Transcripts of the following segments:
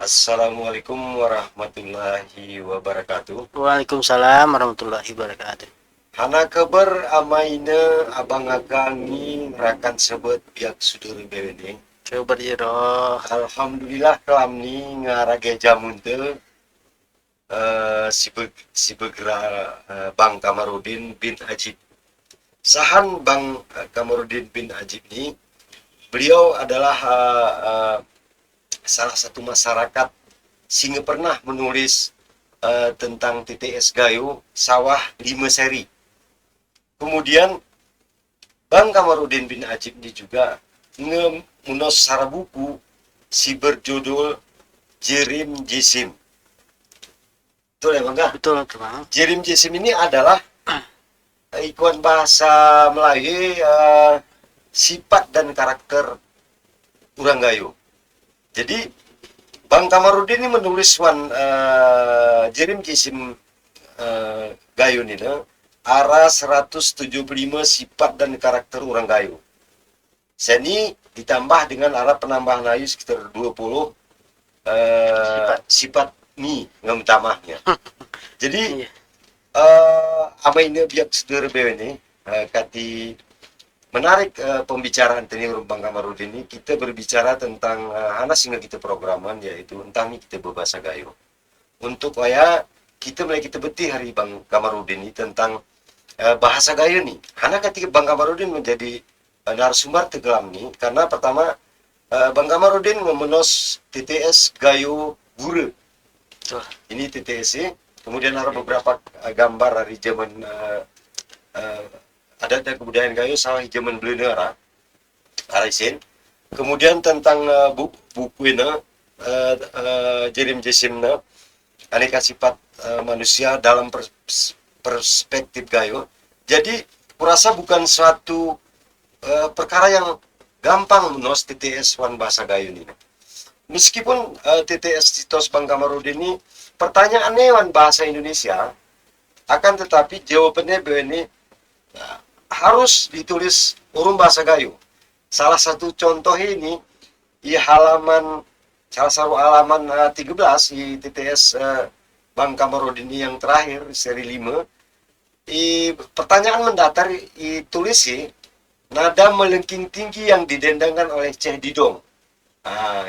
Assalamualaikum warahmatullahi wabarakatuh. Waalaikumsalam warahmatullahi wabarakatuh. Hana kabar amaina abang akangi rakan sebut biak sudur bewene. Coba diroh. Alhamdulillah kelam ni ngarage jamun teu si begra Bang Kamarudin bin Ajib. Sahan Bang Kamarudin bin Ajib ni, beliau adalah salah satu masyarakat sehingga pernah menulis tentang TTS Gayo sawah 5 seri. Kemudian Bang Kamarudin bin Ajib ini juga menulis sara buku si berjudul Jerim Jisim. Betul ya Bang? Betul teman. Jerim Jisim ini adalah ikuan bahasa Melayu sifat dan karakter orang Gayo. Jadi Bang Kamarudin ini menulis Jerim Jisim Gayo ini ara 175 sifat dan karakter orang Gayo. Seni ditambah dengan ara penambahan ayu sekitar 20 sifat ni ngemtamahnya. Jadi apa ini biak seder ini kati menarik pembicaraan tadi Bang Kamarudin ini, kita berbicara tentang hana sehingga kita programan, yaitu tentang kita berbahasa Gayo. Untuk kita mulai kita beti hari Bang Kamarudin ini tentang bahasa Gayo nih. Hana ketika Bang Kamarudin menjadi narasumber tegelam nih, karena pertama Bang Kamarudin memenos TTS Gayo Gure. Ini TTS, kemudian ada beberapa gambar dari zaman adat dan kebudayaan Gayo sawah zaman Belanda Arisin. Kemudian tentang buku ini Jerim Jisimna, aneka sifat manusia dalam perspektif Gayo. Jadi kurasa bukan suatu perkara yang gampang menulis TTS wan bahasa Gayo ini. Meskipun TTS Titos Bang Kamarudin ini pertanyaannya wan bahasa Indonesia, akan tetapi jawabannya begini, harus ditulis urung bahasa Gayo. Salah satu contoh ini di salah satu halaman 13 di TTS Bang Kamarudin ini yang terakhir seri 5. Pertanyaan mendatar ditulis nada melengking tinggi yang didendangkan oleh Ceh Didong.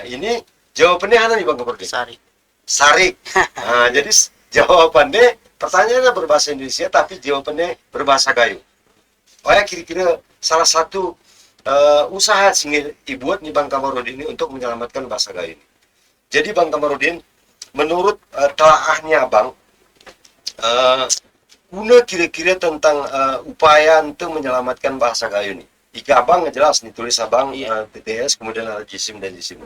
Ini jawabannya mana nih Bang Kamarudin? Sarik. Jadi jawabannya pertanyaannya berbahasa Indonesia tapi jawabannya berbahasa Gayo. Kira-kira salah satu usaha sehingga dibuat nih Bang Kamarudin ini untuk menyelamatkan bahasa Gayo ini. Jadi Bang Kamarudin, menurut telaahnya Bang, guna kira-kira tentang upaya untuk menyelamatkan bahasa Gayo ini. Ika Abang ngejelas nih, tulis Abang TTS, kemudian ada Jisim dan Jisim.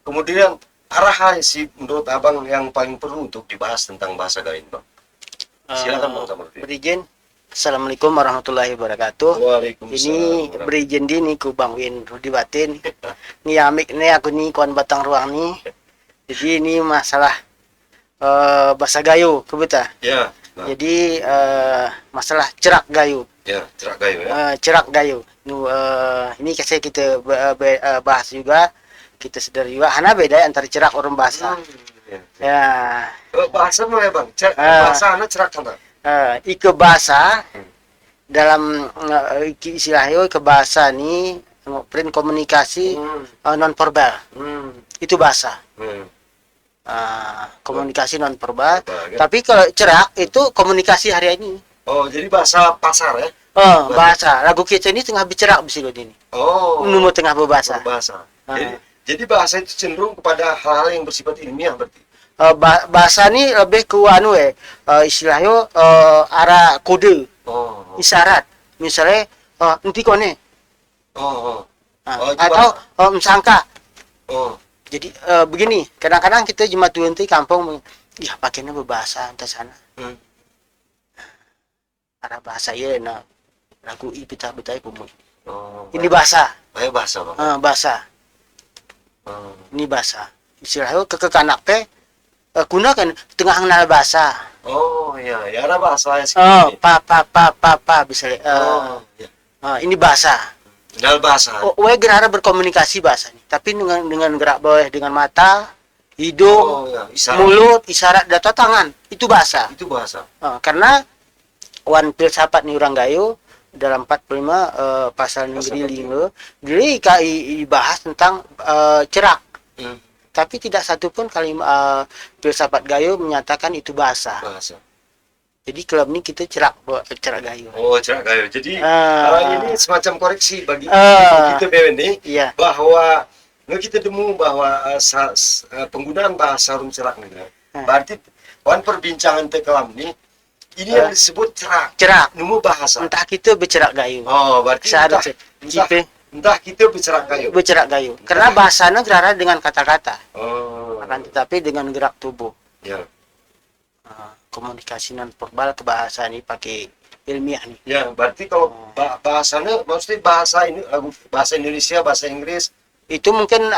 Kemudian arahan sih menurut Abang yang paling perlu untuk dibahas tentang bahasa Gayo ini Bang. Silakan Bang Kamarudin. Berizin. Assalamualaikum warahmatullahi wabarakatuh. Waalaikumsalam. Ini berizin di ku Bang Win Rudi Batin. Ni amik ni aku ni kawan batang ruang ni. Jadi ini masalah bahasa Gayo kebetul. Ya. Jadi masalah cerak Gayo. Ya, cerak Gayo ya. Cerak Gayo. Ini saya kita bahas juga, kita sedar juga. Hana beda antara cerak orang bahasa. Ya. Bahasa mana ya Bang? Bahasa anak cerak mana? Ike bahasa dalam istilahnya ke bahasa ni print komunikasi non verbal. Itu bahasa. Komunikasi non verbal. Tapi kalau cerak itu komunikasi hari ini. Oh, jadi bahasa pasar ya? Bahasa. Lagu kita ini tengah bicerak besi ini. Oh. Numu tengah berbahasa. Berbahasa. Jadi bahasa itu cenderung kepada hal-hal yang bersifat ilmiah berarti. Bahasa ni lebih ke istilahnya arah kode, isyarat. Misalnya nanti kone. Atau sangka. Jadi begini, kadang-kadang kita jemaat nanti kampung, ya pakainya berbahasa entah sana. Arah bahasa ya, lagu ipita-pitai kumul. Ini bahasa. Bahasa Bang. Bahasa. Ini bahasa. Istilahnya kekanak gunakan tengah kenal bahasa. Oh iya, ya ada bahasa yang Misalnya. Ini bahasa. Kenal bahasa. Gerara berkomunikasi bahasa nih, tapi dengan gerak bawah dengan mata, hidung, ya, isyarat. mulut, isyarat, data tangan. Itu bahasa. Itu bahasa. Karena wan filsafat ni orang Gayo dalam 45 pasal negeri 5 jadi bahas tentang cerak. Tapi tidak satu pun kalimat filsafat Gayo menyatakan itu bahasa. Jadi klub ini kita cerak Gayo. Oh, cerak Gayo. Jadi ini semacam koreksi bagi kita ini iya. Bahwa kita temu bahwa penggunaan bahasa rum cerak nih. Berarti wan perbincangan kelam nih ini yang disebut cerak. Cerak. Nemu bahasa. Entah kita bercerak Gayo. Oh, berarti entah kita bercerak Gayo. Bercerak Gayo. Karena bahasanya gerara dengan kata-kata. Oh. Akan tetapi dengan gerak tubuh. Ya. Komunikasi non verbal ke bahasa ini pakai ilmiah nih. Ya, berarti kalau bahasanya maksudnya bahasa Indonesia, bahasa Inggris itu mungkin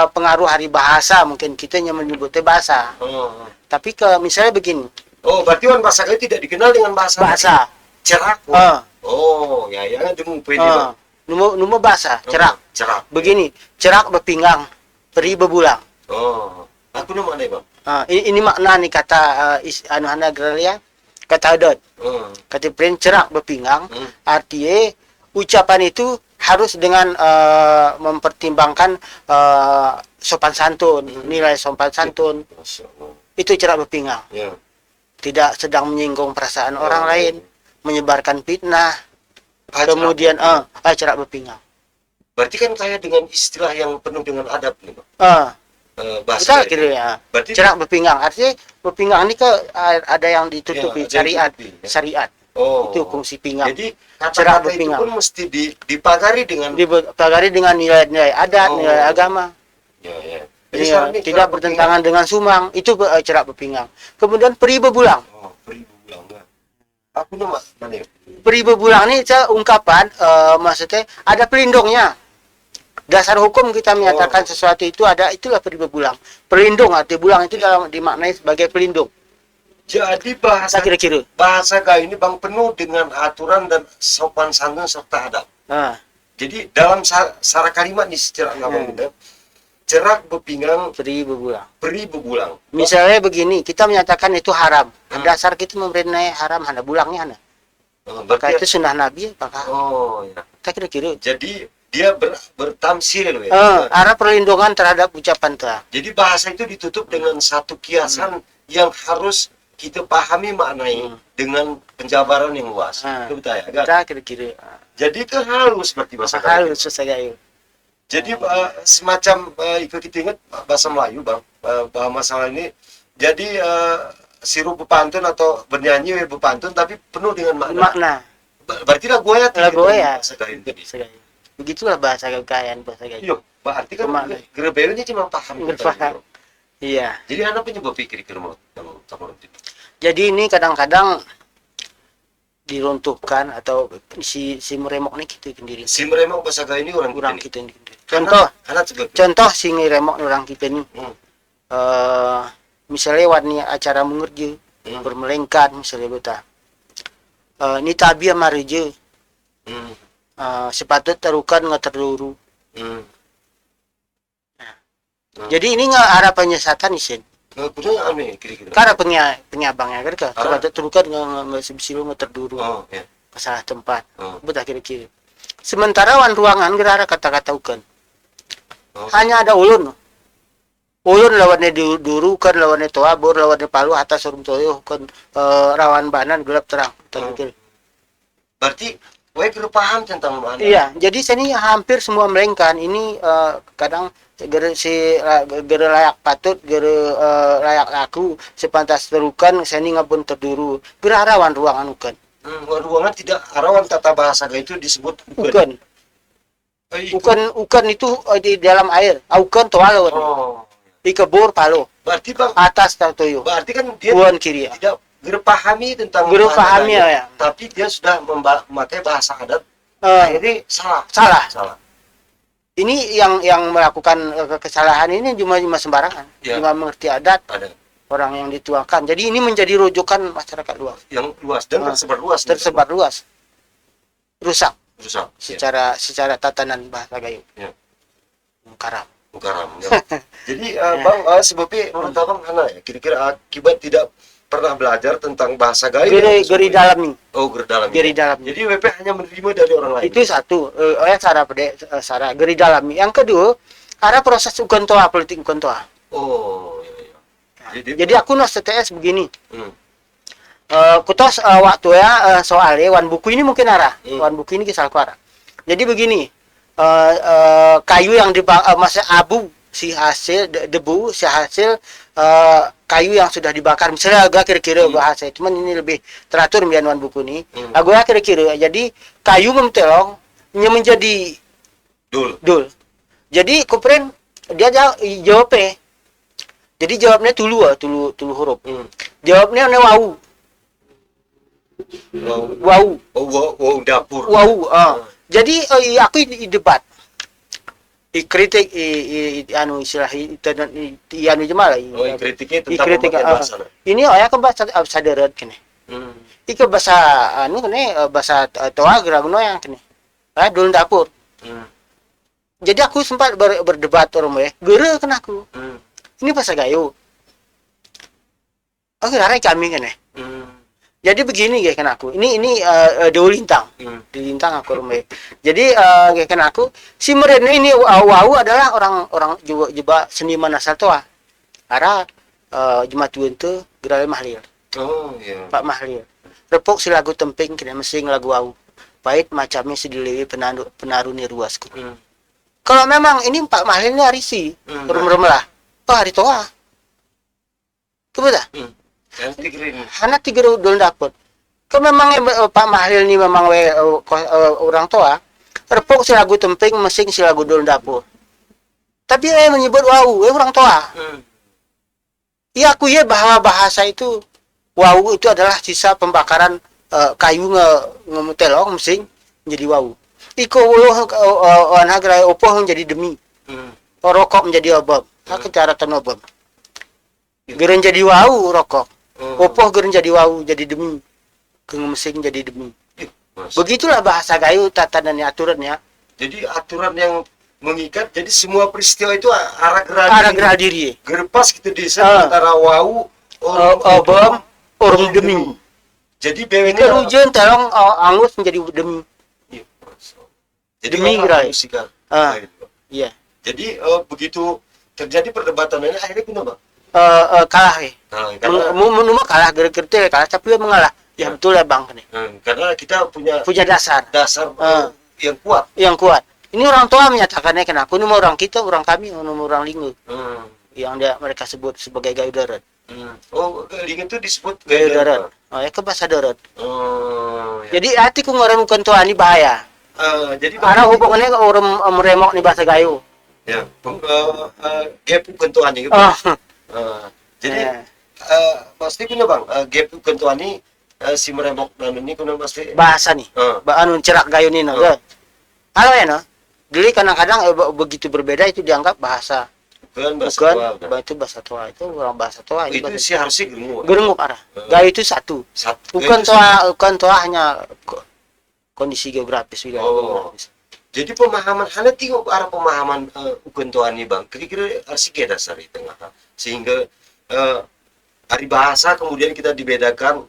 pengaruh hari bahasa, mungkin kita yang menyebutnya bahasa. Tapi misalnya begini. Oh, berarti bahasa Gayo tidak dikenal dengan bahasa cerak. Oh, ya demu poin Numu bahasa cerak. Cerak. Begini, cerak berpinggang, peri berbulang. Oh, aku nama mana, Bang? Ini makna nih kata anu agraria kata adat. Kata pren cerak berpinggang, artinya ucapan itu harus dengan mempertimbangkan sopan santun, nilai sopan santun. Itu cerak berpinggang. Ya. Tidak sedang menyinggung perasaan orang lain, menyebarkan fitnah. Kemudian cerak berpinggang. Berarti kan kayak dengan istilah yang penuh dengan adab nih, Bang. Bahasa gitu ya. Berarti cerak berpinggang artinya berpinggang ini ada yang ditutupi syariat. Oh. Itu fungsi pinggang. Jadi cerak kata-kata itu berpinggang pun mesti dipagari dengan nilai-nilai adat, nilai agama. Ya. Jadi tidak bertentangan dengan sumang. Itu cerak berpinggang. Kemudian peri berbulang. Oh, peri berbulang. Aku nama mana? Peri berbulang ini ungkapan maksudnya ada pelindungnya. Dasar hukum kita menyatakan sesuatu itu itulah peri berbulang. Pelindung, arti bulang itu dimaknai sebagai pelindung. Jadi bahasa kira-kira bahasa Gayo ini Bang penuh dengan aturan dan sopan santun serta adab. Jadi dalam sara kalimat nih secara ngomong cerak berpinggang, peri berbulang. Misalnya begini, kita menyatakan itu haram. Dasar kita memberenai haram, hana bulangnya hana. Maka itu sunnah Nabi, apakah? Oh, ya. Tak kira-kira. Jadi dia bertamsil ya. Arah perlindungan terhadap ucapan itu. Jadi bahasa itu ditutup dengan satu kiasan yang harus kita pahami maknai dengan penjabaran yang luas. Itu betul ya? Tak kira-kira. Jadi itu halus seperti bahasa Gayo. Halus bahasa Gayo. Jadi semacam kita ingat bahasa Melayu, Bang, bahwa masalah ini jadi sirup bepantun atau bernyanyi bepantun tapi penuh dengan makna. Berarti lagu ya bahasa Gayo tadi. Begitulah bahasa kekayaan bahasa Gayo. Iya, berarti kan gerebelnya cuma paham. Iya. Jadi anak penyebab pikir mau Jadi ini kadang-kadang diruntuhkan atau si meremok nih kita sendiri. Si meremok bahasa Gayo ini orang kita sendiri. Contoh si ngeremok orang kita nih. Misalnya warni acara mengerja, bermelengkat misalnya beta. Ni tabia marija. Sepatut terukan nggak terduru. Jadi ini nggak arah penyesatan isin. Karena penyabangnya kan, sepatut terukan nggak sebisilu nggak terduru. Masalah tempat. Betul kira-kira. Sementara wan ruangan gerara kata-kata ukan. Hanya ada ulun. Ulun lawannya didurukan, lawannya toabur, lawannya palu atas surum toyo kan rawan banan gelap terang. Berarti paham tentang mana? Iya, jadi sini hampir semua melengkan. Ini kadang gere layak patut, gere layak laku, sepantas terukan, sini ngapun terduru. Gere rawan ruangan ukan. Ruangan tidak rawan kata bahasa itu disebut ukan. Ukan itu di dalam air. Ukan toalo. Di kebur palu. Berarti Bang atas toyo. Berarti kan dia kiri. Tidak pahami tentang pahami ya. Tapi dia sudah memakai bahasa adat. Akhirnya salah. Ini yang melakukan kesalahan ini cuma sembarangan. Cuma mengerti adat. Orang yang dituakan. Jadi ini menjadi rujukan masyarakat luas. Yang luas dan tersebar luas. Rusak. Secara tatanan bahasa Gayo. Karam. Mukaram. Ya. Jadi Bang sebabnya menurut Abang mana ya? Kira-kira akibat tidak pernah belajar tentang bahasa gayo. Geri dalam nih. Oh, geri dalam. Geri dalam. Jadi WP hanya menerima dari orang lain. Itu satu. Cara pede cara geri dalam. Yang kedua, ada proses ukon toa, politik ukon toa. Oh, iya. Jadi aku no CTS begini. Kutos waktu ya soalnya wan buku ini mungkin arah. Wan buku ini kisah arah. Jadi begini. Kayu yang masih abu si hasil debu si hasil kayu yang sudah dibakar misalnya agak kira-kira bahasa cuman ini lebih teratur bianuan buku ini agak kira-kira jadi kayu mentelong menjadi dul jadi kupren dia jawabnya jadi jawabnya tulu huruf jawabnya wau dapur jadi aku debat kritik anu istilah anu jemal kritiknya tentang pemakaian bahasa ini ya ke bahasa saderet kene ike bahasa anu kene bahasa toa geragno yang kene dulun dapur jadi aku sempat berdebat orang ya gere kena aku ini bahasa gayo oke karena kami kene jadi begini kayak kan aku ini Dewi Lintang di Lintang aku rumah jadi kayak kan aku si merene ini wau adalah orang juga seniman asal toa ada Jumat itu Geral Mahlil Pak Mahlil repok si lagu temping kena mesing lagu wau pahit macamnya si dilewi penaruni ruasku kalau memang ini Pak Mahlil ini arisi rum lah hari toa kebetul anak tiga dulu dapat. Kalau memang Pak Mahlil ini memang orang tua, repok si lagu temping, mesing si lagu dulu dapur. Tapi menyebut wau, orang tua. Iya aku ya bahwa bahasa itu wau itu adalah sisa pembakaran kayu ngetelong mesing menjadi wau. Iko uluh anagrai opoh menjadi demi. Rokok menjadi obam. Aku cara tenobam. Geren jadi wau rokok. Opoh geren jadi wau jadi demi mesin jadi demi begitulah bahasa gayo tatanan aturannya jadi aturan yang mengikat jadi semua peristiwa itu arah gerak diri gerpas gitu di antara wau obam orang demi jadi BWN kerujian tolong angus menjadi demi jadi demi gerak iya jadi begitu terjadi perdebatan ini akhirnya kenapa kalah menurut kalah gerti kalah tapi dia mengalah ya betul ya bang karena kita punya dasar yang kuat ini orang tua menyatakannya kena aku ini orang kita orang kami orang Lingu yang mereka sebut sebagai gayo darat Lingu itu disebut gayo darat ke bahasa darat jadi hati ku ngorem bukan tua ini bahaya jadi karena hubungannya orang meremok nih bahasa gayo ya gap ketentuan gitu jadi pasti kuna bang gap ketentuan ini si merembok dan ini kuna pasti bahasa nih anu cerak gayo nih halo ya no jadi kadang-kadang begitu berbeda itu dianggap bahasa bukan itu bahasa tua itu orang bahasa tua itu sih harusnya gerenguk arah gayo itu satu bukan tua hanya kondisi geografis juga jadi pemahaman hanya tinggal arah pemahaman ukun tua ini bang kira-kira harus dasar di tengah sehingga hari bahasa kemudian kita dibedakan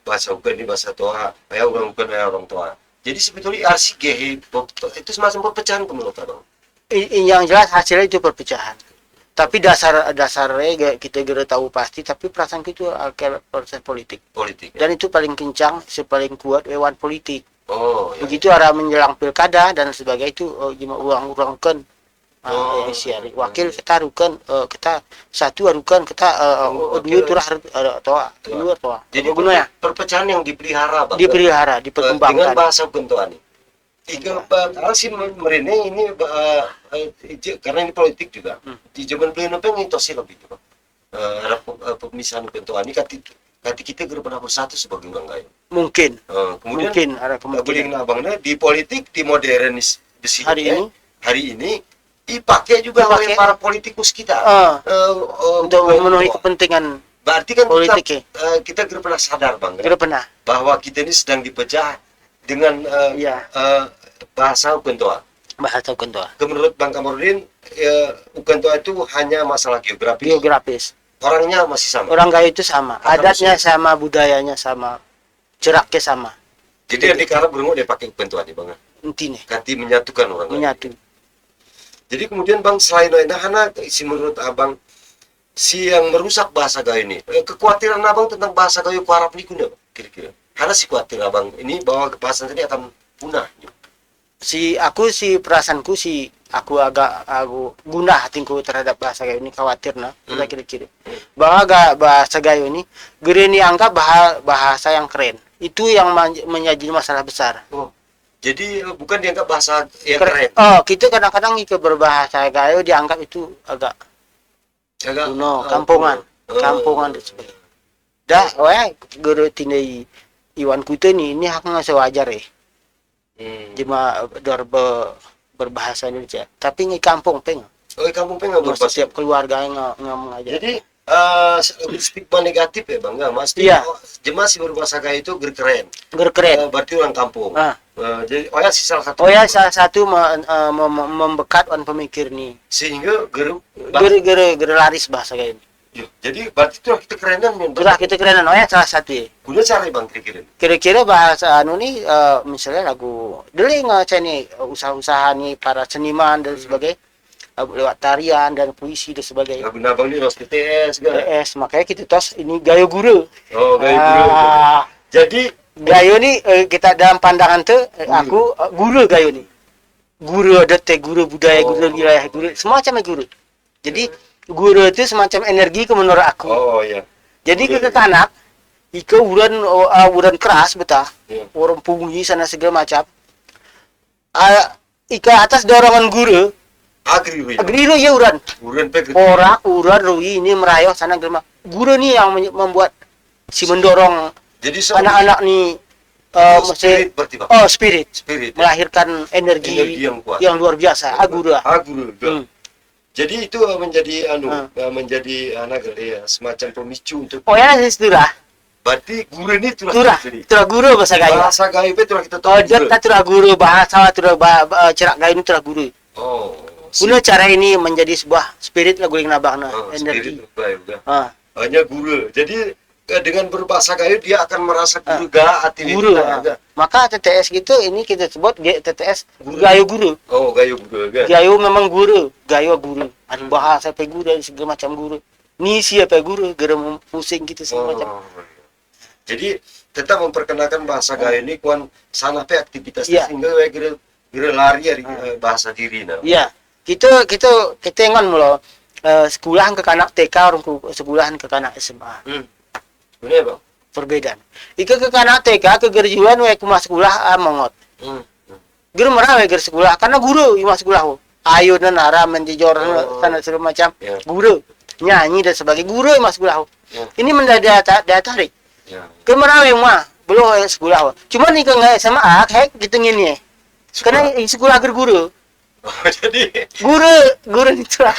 bahasa ukun ini bahasa tua orang ukun orang tua jadi sebetulnya RCG itu semacam perpecahan menurut abang yang jelas hasilnya itu perpecahan tapi dasarnya kita tidak tahu pasti tapi perasaan itu proses politik dan itu paling kencang paling kuat lewat politik begitu arah menjelang pilkada dan sebagainya itu uang kan wakil kita rukan kita satu rukan kita dua turah toa jadi ya perpecahan yang dipelihara diperkembangkan dengan bahasa bentuan sih merene ini karena ini politik juga di zaman beliau pengen itu sih lebih ada pemisahan bentuan ini kati kita pernah bersatu sebagai orang gayo mungkin kemudian ada kemungkinan abangnya di politik di modernis hari ini dipakai juga oleh para politikus kita untuk memenuhi kepentingan berarti kan politik kita pernah sadar bang pernah bahwa kita ini sedang dipecah dengan bahasa ukun toa. Bahasa ukun toa. Menurut Bang Kamarudin bukan itu hanya masalah geografis. Orangnya masih sama. Orang Gayo itu sama, adatnya sama, budayanya sama, ceraknya sama. Jadi yang dikarap berungu dia pakai bukan aja bang. Intinya. Ganti menyatukan orang. Menyatu. Jadi kemudian bang selain itu, hana si menurut abang si yang merusak bahasa Gayo ini, kekhawatiran abang tentang bahasa Gayo ku Arab ini kuda kira-kira. Karena si khawatir abang ini bahwa bahasa ini akan punah. Si perasaanku aku gundah hatinku terhadap bahasa Gayo ini, khawatir kira-kira bahwa bahasa Gayo ini gini anggap bahasa yang keren, itu yang menjadi masalah besar. Jadi bukan dianggap bahasa yang keren. Kita kadang-kadang jika berbahasa Gayo dianggap itu agak kuno, kampungan dan sebagainya. Dah, guru tindai Iwan Kutu ini hak nggak sewajar cuma berbahasa Indonesia, tapi ngi kampung peng. Kampung peng berbahasa. Setiap keluarga nggak mengajar. Jadi stigma negatif ya bang, nggak mas? Iya. Jemaah si berbahasa Gayo itu keren. Berarti orang kampung. Jadi si salah satu. Salah satu membekat orang pemikir nih. Sehingga geru laris bahasa Gayo ini. Jadi berarti itu kita kerenan nih. Kita kerenan, salah satu ya. Guna cara bang kira-kira. Kira-kira bahasa nih misalnya lagu dulu nggak nih usaha-usaha nih para seniman dan sebagainya. Lewat tarian dan puisi dan sebagainya. Lagu nabang ini harus TS, makanya kita tos ini Gayo guru. Gayo guru. Jadi Gayo nih kita dalam pandangan tuh aku guru Gayo nih. Guru adat, guru budaya, guru wilayah, guru semacam guru. Jadi guru itu semacam energi ke menurut aku. Jadi kita anak ika uran keras betah. Orang pungi sana segala macam. Ika atas dorongan guru Agri ya uran rui ini merayo sana gelma. Guru nih yang membuat si mendorong anak-anak nih spirit melahirkan energi yang luar biasa. Guru. Jadi itu menjadi menjadi semacam pemicu untuk. Istillah. Berarti guru ini turah guru bahasa Gayo. Bahasa Gayo itu kita tahu. Turah guru bahasa cerak Gayo ini turah guru. Guna cara ini menjadi sebuah spirit lagu yang nabakna energi. Hanya guru. Jadi dengan berbahasa Gayo dia akan merasa guru guru. Maka TTS gitu ini kita sebut TTS Gayo guru. Gayo guru. Gayo memang guru, Gayo guru. Ada bahasa pe guru dan segala macam guru. Ni siapa guru, gerem pusing gitu segala macam. Jadi tetap memperkenalkan bahasa Gayo ini kuan sana pe aktivitas sehingga kira lari dari bahasa diri Iya. Kita ngon mulu sekolahan ke kanak TK orang sekolahan ke kanak SMA. Benar bang. Perbedaan. Ika ke kanak TK ke gerjuan kumah sekolah mongot. Ger merah ger sekolah karena guru imah sekolah. Ayo dan arah menjijor sana segala macam. Guru nyanyi dan sebagainya. Guru imah sekolah. Ini mendadak tarik. Ke merah mah belum sekolah. Cuma nih ke nggak SMA gitu ngini. Karena sekolah guru. Jadi guru itu lah.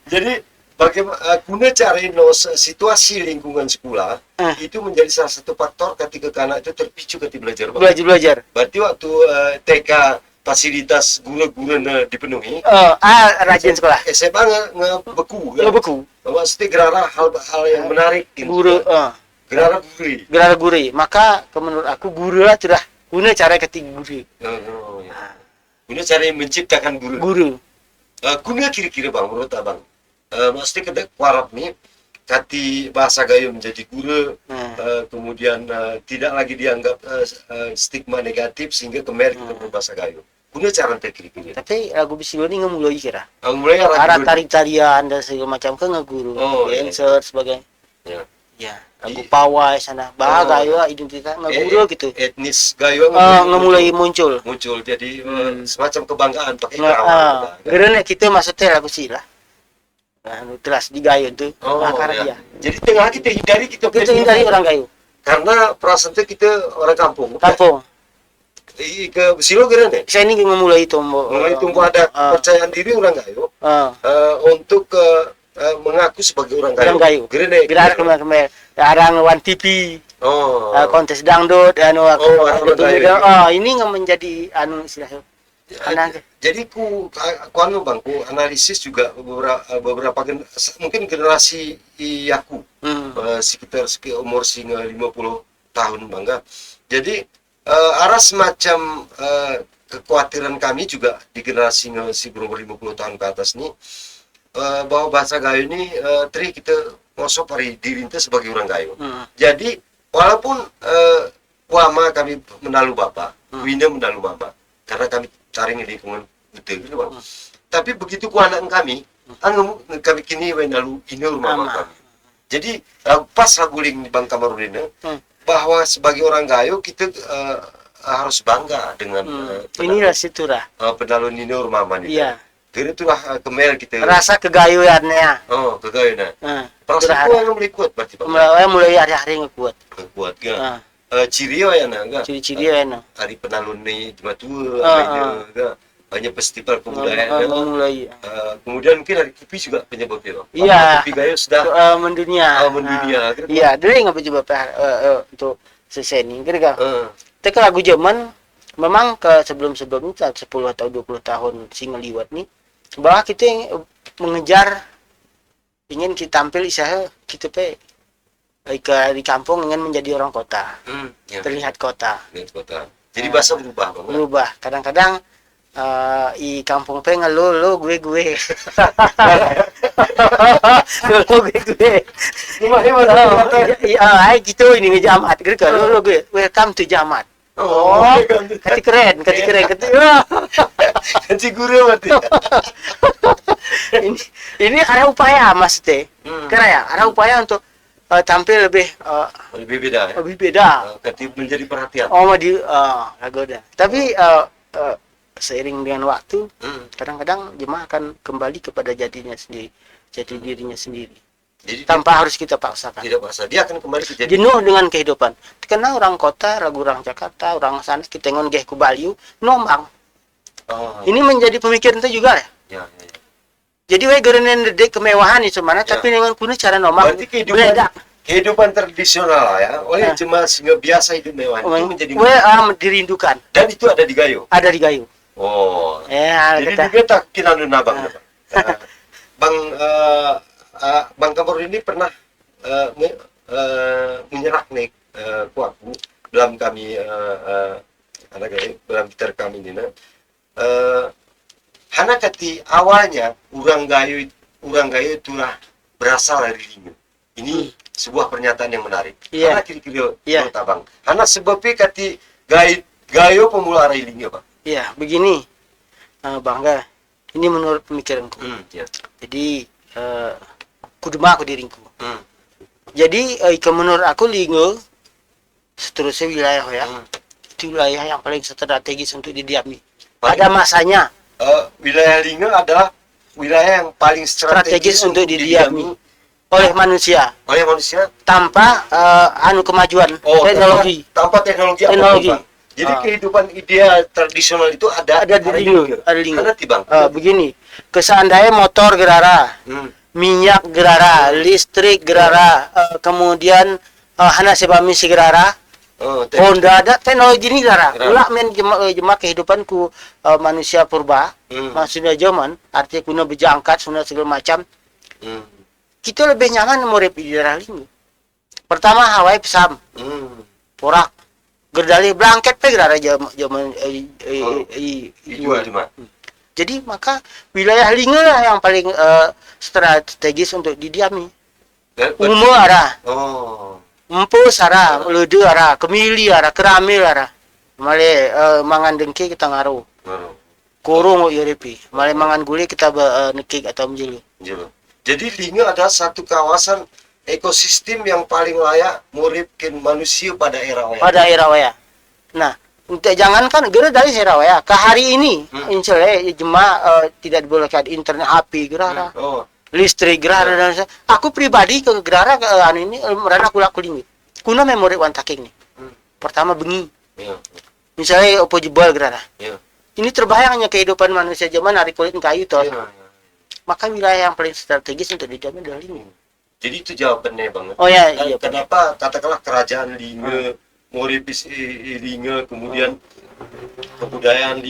Jadi bagaimana guna cari situasi lingkungan sekolah itu menjadi salah satu faktor ketika anak itu terpicu ketika belajar. Berarti waktu TK fasilitas guru-guru dipenuhi. Rajin sekolah. SMA ngebeku. Pasti gerara hal yang menarik. Guru. Gerara guru. Maka menurut aku guru lah sudah guna cara ketika guru. Guna cara menciptakan guru. Guna kira-kira bang menurut abang. Mesti kita kuarap nih kati bahasa Gayo menjadi guru, kemudian tidak lagi dianggap stigma negatif sehingga kembali kita berbahasa Gayo. Guna cara kira-kira. Tapi lagu bisiwa ini ngemulai kira. Mulai arah tarik-tarian dan segala macam kan ngeguru, dancer sebagainya. Ya. Lagu pawai sana, Gayo identitas ngeguru gitu. Etnis Gayo ngemulai muncul. Jadi semacam kebanggaan pakai karena kita maksudnya lagu sih lah. Jelas di Gayo itu dia. Jadi tengah kita hindari orang Gayo. Karena perasaan kita orang kampung. Ke Silo keren deh. Saya ini memulai tumbuh ada percayaan diri orang Gayo untuk mengaku sebagai orang Gayo. Gerak kemana arang One TV. kontes dangdut ini nggak menjadi istilahnya Jadi ku anu bang, ku analisis juga beberapa mungkin generasi aku sekitar umur 50 tahun bangga. Jadi arah semacam kekhawatiran kami juga di generasi si berumur 50 tahun ke atas ini bahwa bahasa Gayo ini kita ngosok hari diri itu sebagai orang Gayo. Jadi walaupun wama kami menalu bapak, wina menalu mama, karena kami cari lingkungan betul gitu bang. Tapi begitu ku anak kami, kami kini menalu ini rumah mama kami. Jadi pas raguling di Bang Kamarudin bahwa sebagai orang Gayo kita harus bangga dengan inilah siturah penalu ini rumah mama ini. Iya. Jadi itulah kemel kita. Rasa kegayuannya. Oh, kegayuan. Perasaan ku yang mulai kuat berarti Bang. Mulai hari-hari ngekuat. Kuat kan. Ciri ya enggak? Ciri-ciri ya enggak? Hari penalun nih cuma tuh enggak. Banyak festival kebudayaan. Kemudian mungkin hari kopi juga penyebabnya. Iya. Kopi Gayo sudah mendunia. Mendunia. Iya, dulu nggak coba untuk seseni, kira-kira. Tapi lagu zaman memang ke sebelum-sebelumnya 10 atau 20 tahun single liwat nih, bahwa kita mengejar ingin kita tampil usaha kita di kampung ingin menjadi orang kota, terlihat kota. Jadi bahasa berubah. Kadang-kadang i kampung ngeluh gue lo gue. Iya, gitu ini ngejamat gitu kan. Lo gue welcome to jamat. Oh, kati keren. Kati guru berarti. ini ada upaya Mas Teh. Kira ya, ada upaya untuk tampil lebih beda. Lebih beda. Kati menjadi perhatian. Lagoda. Tapi seiring dengan waktu, kadang-kadang jemaah akan kembali kepada jati dirinya sendiri. Jadi tanpa harus kita paksakan. Tidak paksa, dia akan kembali ke jati. Jenuh dengan kehidupan. Karena orang kota, orang Jakarta, orang sana kita ngon geh ku Baliu, nombang. Ini menjadi pemikiran itu juga ya. Jadi we gerenen dedek kemewahan itu mana, tapi dengan kuna cara nombang. Berarti kehidupan tradisional ya. Oleh cuma sehingga biasa hidup mewah itu menjadi dirindukan. Dan itu ada di Gayo. Ada di Gayo. Oh. Jadi juga tak kinanu nabang. Bang Kamar ini pernah menyerak nih ku aku dalam kami dalam gitar kami ini hana kati awalnya orang Gayo itu berasal dari Lingo. Ini sebuah pernyataan yang menarik. Hana kira-kira Bang. Hana sebabnya kati Gayo pemula dari Lingo Bang. Iya, begini Bangga. Ini menurut pemikiranku. Jadi kudema aku diriku. Jadi menurut aku Lingo seterusnya wilayah ya. Itu wilayah yang paling strategis untuk didiami. Pada masanya. Wilayah Lingo adalah wilayah yang paling strategis untuk didiami oleh manusia. Tanpa kemajuan teknologi. Tanpa teknologi. Jadi kehidupan ideal tradisional itu ada di Lingo. Begini, seandainya motor gerara, minyak gerara, listrik gerara, kemudian hana sebami si gerara, Honda ada teknologi ini gerara. Ulah men jema kehidupanku manusia purba, maksudnya zaman, artinya kuna berjangkat, sudah segala macam. Kita lebih nyaman murip di daerah Lingo. Pertama Hawaii pesam, porak. Gerdali blanket gerara zaman Jadi maka wilayah Lingo lah yang paling strategis untuk didiami. Umur arah. Empus arah, lede arah, kemili arah, keramil arah. Male mangan dengki kita ngaruh. Kurung iripi. Male mangan guli kita nekik atau menjelu. Jadi Lingo adalah satu kawasan ekosistem yang paling layak muripkin manusia pada era waya. Nah, jangankan gara dari era waya ke hari ini, insya jemaah tidak dibolehkan internet HP gerara, listrik gerara dan aku pribadi ke gerara ini merana kulak kuling. Kuna memori wantaking nih. Pertama bengi. Misalnya opo jebol gerara. Ini terbayangnya kehidupan manusia zaman hari kulit kayu toh. Maka wilayah yang paling strategis untuk dijamin adalah Lingo. Jadi itu jawabannya Bang. Iya. Kenapa katakanlah kerajaan Lingo, Moripis Lingo, kemudian kebudayaan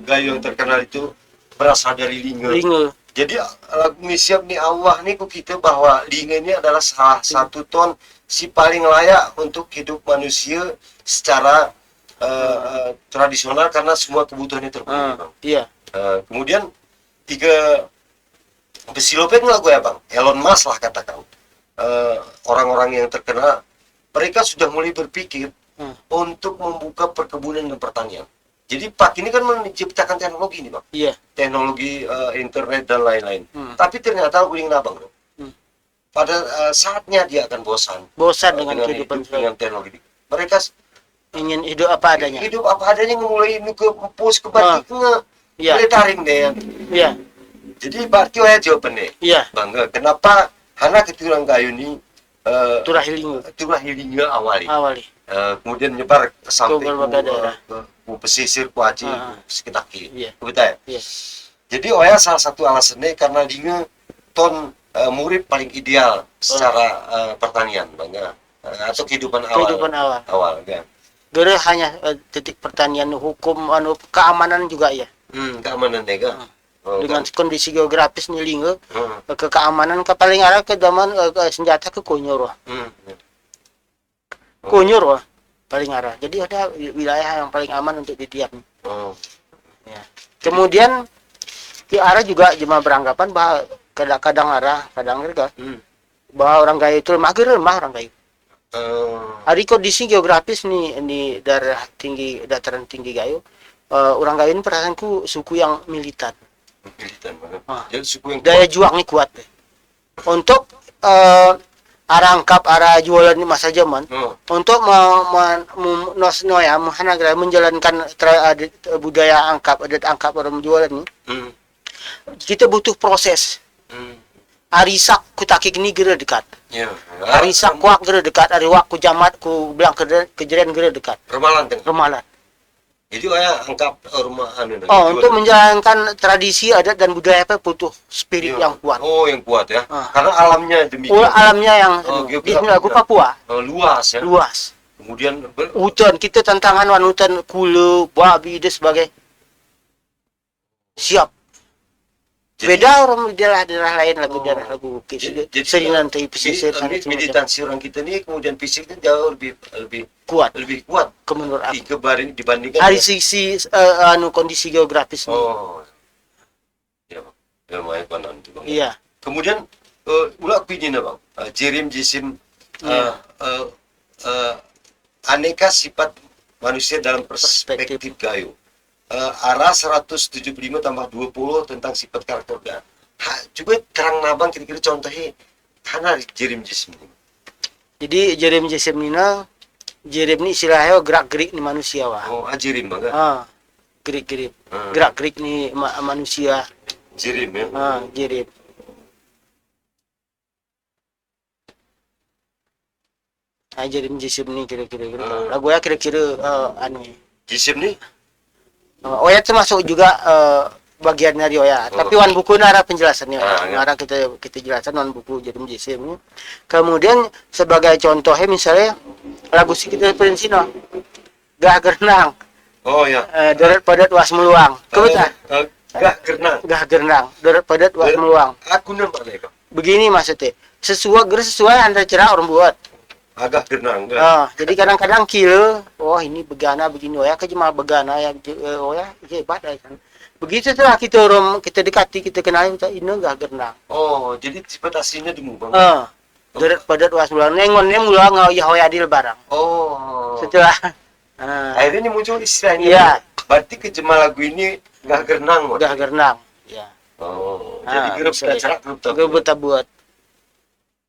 Gayo yang terkenal itu berasal dari Linge. Jadi lagu Misiap ni Allah ni ku kita bahwa Linge ini adalah salah satu ton si paling layak untuk hidup manusia secara tradisional karena semua kebutuhannya terpenuhi, Bang. Iya. Kemudian tiga pesilopeng lagu ya, Bang. Elon Musk lah katakan. Orang-orang yang terkenal mereka sudah mulai berpikir untuk membuka perkebunan dan pertanian. Jadi Pak ini kan menciptakan teknologi ini, Bang. Iya. Teknologi internet dan lain-lain. Tapi ternyata uling nabang, Bang. Pada saatnya dia akan bosan dengan kehidupan dengan teknologi. Mereka ingin hidup apa adanya. Hidup apa adanya, mulai ke pus ke batik mulai taring deh. Iya. Jadi berarti saya jawabannya. Iya. Bangga. Kenapa Hana keturunan Gayo ini turah hilingnya awali. Kemudian menyebar sampai ke pesisir, ku Aceh, sekitar kiri. Betul ya? Jadi Oya salah satu alasannya karena dia ton murid paling ideal secara pertanian, Bangga. Atau kehidupan awal kan. Gara hanya titik pertanian, hukum, keamanan juga ya. Keamanan deh kan. Dengan kondisi geografis nih Linge, ke keamanan ke paling arah ke zaman senjata ke Konyoro. Konyoro paling arah. Jadi ada wilayah yang paling aman untuk ditiap. Ya. Kemudian di arah juga jemaah beranggapan bahwa kadang mereka bahwa orang Gayo itu lemah orang Gayo. Hari kondisi geografis nih di dataran tinggi Gayo, orang Gayo ini perasaanku suku yang militan banget. Jadi suku yang daya juangnya kuat deh. Untuk arah jualan di masa zaman untuk menjalankan budaya adat angkap orang jualan ini, kita butuh proses. Arisak ku takik ni gera dekat. Arisak kuak gera dekat, hari wak ku jamat ku bilang kejadian gera dekat. Remalan. Jadi angkap rumah untuk menjalankan tradisi adat dan budaya apa butuh spirit yang kuat. Yang kuat ya. Karena alamnya demikian. Alamnya yang di lagu Papua. Luas ya. Luas. Kemudian hutan kita tantangan hutan kule, babi dan sebagainya. Siap. Beda orang daerah lain lagu jadi sering nanti pesisir sana militansi orang kita ini kemudian fisiknya jauh lebih kuat ke menurut aku dibandingkan dari sisi kondisi geografis ya lumayan panan itu, Bang. Iya. Kemudian ulah opini Bang, Jerim Jisim aneka sifat manusia dalam perspektif Gayo. Arah 175 tambah 20 tentang sifat karakter dan coba terang nabang kira-kira contohnya karena Jerim Jisim ini. Jadi Jerim Jisim ini istilahnya gerak-gerik nih manusia wah. Jerim banget. Gerik-gerik. Gerak-gerik nih manusia. Jerim ya. Jerim. Jerim Jisim nih kira-kira. Lagu ya kira-kira Jisim nih. Oya termasuk juga bagian dari Oya. Tapi wan buku nara penjelasannya. Nara kita jelaskan wan buku Jerim Jisim ini. Kemudian sebagai contohnya misalnya lagu si kita Prinsino. Gah Gernang. Ya. Doret padat was meluang. Kebetulan. Gah Gernang. Doret padat was meluang. Aku nampak deh kok. Begini maksudnya. Sesuai antara cerah orang buat. Agak Gernang. Jadi kadang-kadang kira, ini begana begini, cuma begana ya, hebat ya kan. Begitu setelah kita dekati, kita kenal, kita ini gak Gernang. Jadi sifat aslinya demu Bang. Doret padat was meluang. Nengonnya mulang Hoya adil barang. Setelah akhirnya muncul istilahnya. Iya. Berarti kejemal lagu ini gak Gernang. Gak Gernang. Ya. Jadi grup kita buat.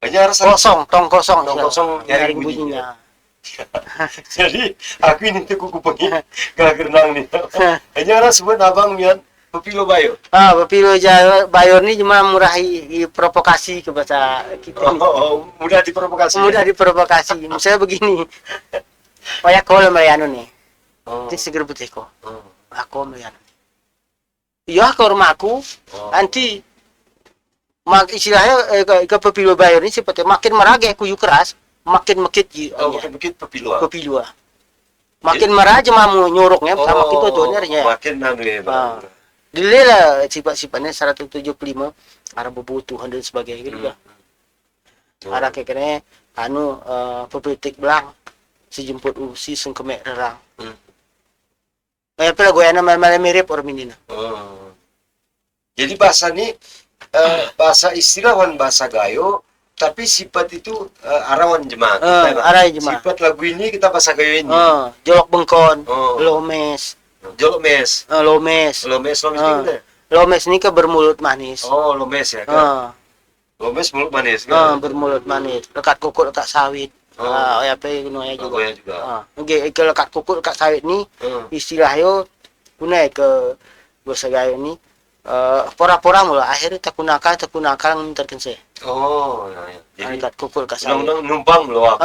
Hanya kosong nyaring bunyinya. Jadi aku ini tuh kuku pengen gak Gernang nih. Hanya orang sebut abang mian Pepilo Bayo. Pepilo Bayo ini cuma murahi provokasi ke bahasa kita. Mudah diprovokasi. Misalnya begini. Kau lemariano nih. Ini seger butiko. Aku melihat. Iya ke rumahku. Nanti istilahnya ke Pepilo Bayo ini seperti makin merageh kuyu keras, makin mekit Pepilo. Makin merah aja mamu nyoroknya sama kita tuh nyarinya. Makin ya bang. Dilihat sifat-sifatnya 175 arah kebutuhan dan sebagainya gitu kan. Arah kayaknya pepetik belang sejemput usi sengkemek rerang. Kayak pula gue malah mirip orang ini. Jadi bahasa ini bahasa istilahan bahasa Gayo, tapi sifat itu arawan jemaat. Arah jemaat. Sifat lagu ini kita bahasa Gayo ini. Jolok bengkon, lomes. Jolok mes. Lomes. Lomes ini. Lomes ini ke bermulut manis. Oh, lomes ya kan. Lomes mulut manis kan. Bermulut manis. Lekat kuku lekat sawit. Ya apa gunanya juga. Oke, lekat kuku lekat sawit ni istilahnya guna ke bahasa Gayo ni. Pora-pora mula akhirnya tak gunakan terkense. Oh, ya. Jadi kat kukul kat sawit. Numpang loh.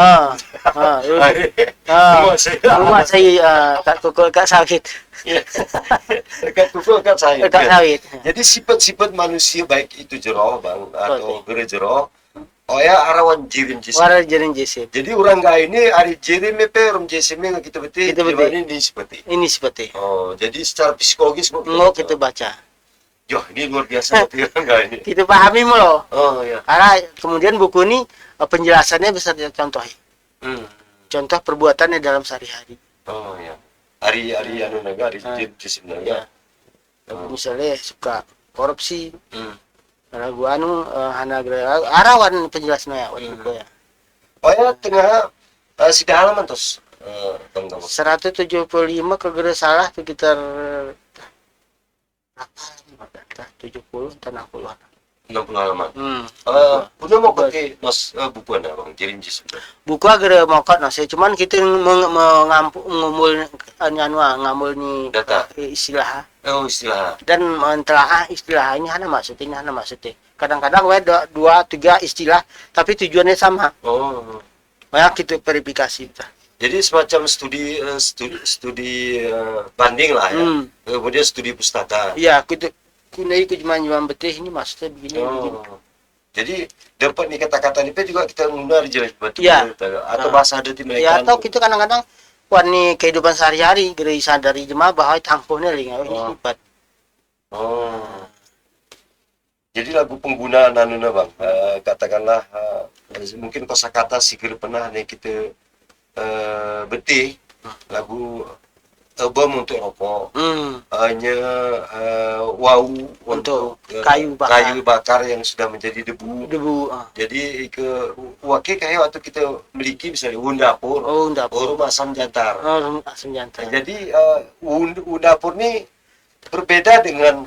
Rumah saya kat kukul kat sawit. Dekat kukul kat sawit. Kat sawit. Jadi sifat-sifat manusia baik itu jero bang atau gere jero. Oh ya arawan jirim jisim. Arawan jirim jisim. Jadi orang Gayo ini ari jirim pe orang jisimnya kita beti. Ini seperti. Ini seperti. Oh, jadi secara psikologis mau kita baca. Yo, ini luar biasa berarti enggak ini. Kita pahami mulu. Oh iya. Karena kemudian buku ini penjelasannya bisa dicontohi. Contoh perbuatannya dalam sehari-hari. Oh iya. Hari jisim naga. Misalnya suka korupsi. Karena gua arawan penjelasannya ya buku ya. Oh ya tengah sida halaman terus. 175 kegera salah sekitar 70 tanah puluhan 60 halaman. Punya mau pakai buku anda bang jirim jisim. Buku agar mau kat nasi, cuman kita ngamul ni data istilah. Oh istilah. Dan mentelaah istilah ini hana maksudnya. Kadang-kadang dua tiga istilah tapi tujuannya sama. Oh. Banyak kita verifikasi. Jadi semacam studi banding lah ya. Kemudian studi pustaka. Iya, kita cuma betih ini maksudnya begini. Jadi dapat nih kata-kata ini juga kita menggunakan jelas betul atau bahasa adat mereka. Ya atau kita kadang-kadang warni kehidupan sehari-hari gerai sadari jemaah bahwa tampuhnya sifat. Jadi lagu penggunaan bang, katakanlah mungkin kosakata sikir pernah nih kita betih lagu album untuk rokok, hanya wau untuk kayu bakar yang sudah menjadi debu. Jadi ke wakil kayak waktu kita miliki misalnya undapur, rumah samjantar. Jadi undapur ini berbeda dengan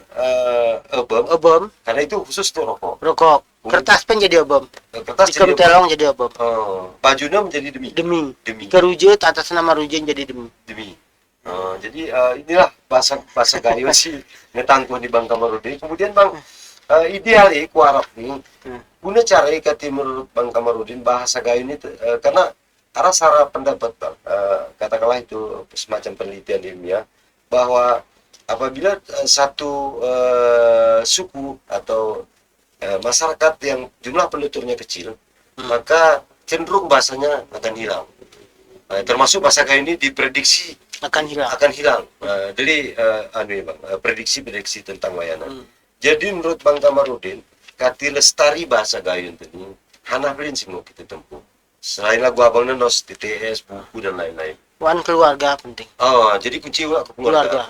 album karena itu khusus untuk rokok. Kertas pun jadi album. Kertas jadi telong jadi album. Bajunya menjadi demi. Keruje atas nama ruje jadi demi. Jadi inilah bahasa Gayo sih ngetangkuh di Bang Kamarudin. Kemudian Bang ideal ku Arab nih. Guna cara menurut Bang Kamarudin bahasa Gayo ini karena arah sara pendapat Bang katakanlah itu semacam penelitian ilmiah bahwa apabila satu suku atau masyarakat yang jumlah penduduknya kecil, maka cenderung bahasanya akan hilang. Termasuk bahasa Gayo ini diprediksi akan hilang. Jadi Bang, prediksi tentang wayana. Jadi menurut Bang Kamarudin, kati lestari bahasa Gayo ini hana belin sih mau kita tempuh. Selain lagu abangnya nos TTS, buku dan lain-lain. Keluarga penting. Jadi kunci keluarga.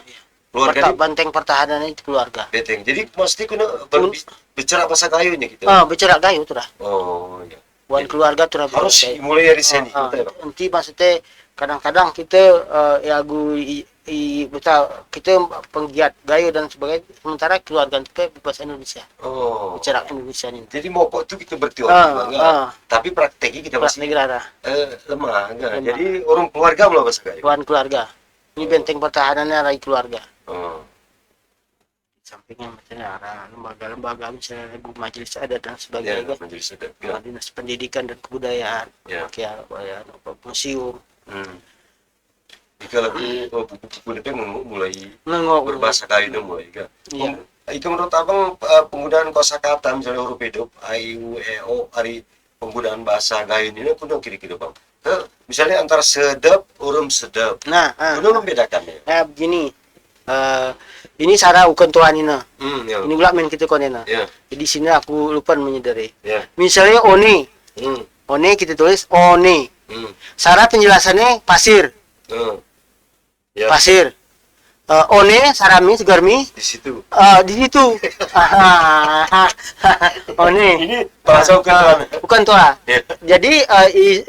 Keluarga banteng pertahanan itu keluarga. Beteng. Jadi mesti kena bicara bahasa Gayo nya gitu. Bicara Gayo tuh dah. Iya. Keluarga tuh harus mulai dari sini. Nanti maksudnya kadang-kadang kita kita penggiat Gayo dan sebagainya, sementara keluarga kita bahasa Indonesia. Bicara Indonesia ini. Jadi mau kok itu kita berteori tapi prakteknya kita masih lemah. Jadi orang keluarga mulai bahasa Gayo. Keluarga. Ini benteng pertahanannya raih keluarga. Sampingnya misalnya lembaga-lembaga misalnya majelis adat dan sebagainya. Majelis adat. Dinas pendidikan dan kebudayaan. Museum. Jika buku-buku DP mulai berbahasa Gayo mulai kan. Itu menurut abang penggunaan kosakata misalnya huruf hidup A, I, U, E, O, hari penggunaan bahasa Gayo ini kuno kira-kira bang. Misalnya antara sedap, urem sedap. Nah, Kudu membedakannya. nah begini. Ini Sarah ukon tuanina. Ya. Ini gula main kita konena. Ya. Jadi sini aku lupa menyadari. Ya. Misalnya one. Hmm. One kita tulis one. Sarah penjelasannya pasir. Ya. Pasir. One sarami segarmi Di situ. di situ. One. Ini bahasa Bukan toa. Ya. Jadi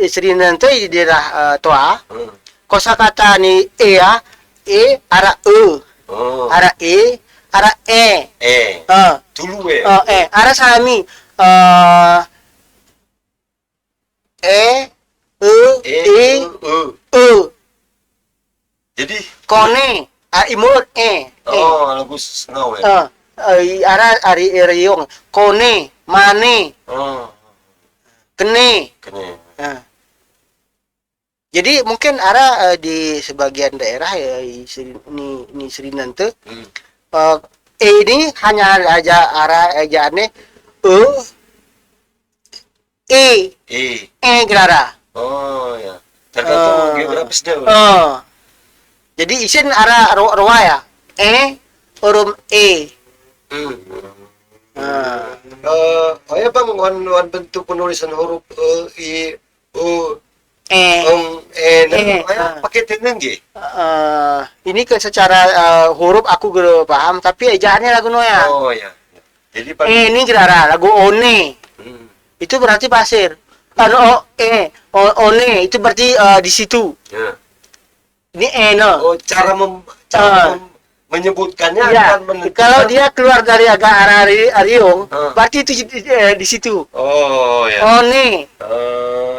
istri nanti di daerah toa. Kosakata ni ya, ara ara ara Dulu ara sarami Jadi kone imut lagu snow ya. ara ari riong kone mane kene. Jadi mungkin ara di sebagian daerah ya ini Sri Nante ini hanya aja ara ejaannya gerara. Oh ya. Tergantung geografis dia. Jadi isin ara roa ya. Urum Oh ya bang, wan bentuk penulisan huruf I, U, pakai teneng ge. Ini ke secara huruf aku gak paham, tapi ejaannya lagu noya. Oh ya. Jadi Ini gerara lagu one. Itu berarti pasir. One itu berarti di situ. Ya. Ini Oh, cara menyebutkannya ya, akan menentukan. kalau dia keluar dari agak arah Ariung, berarti itu di situ. Oh ya. One.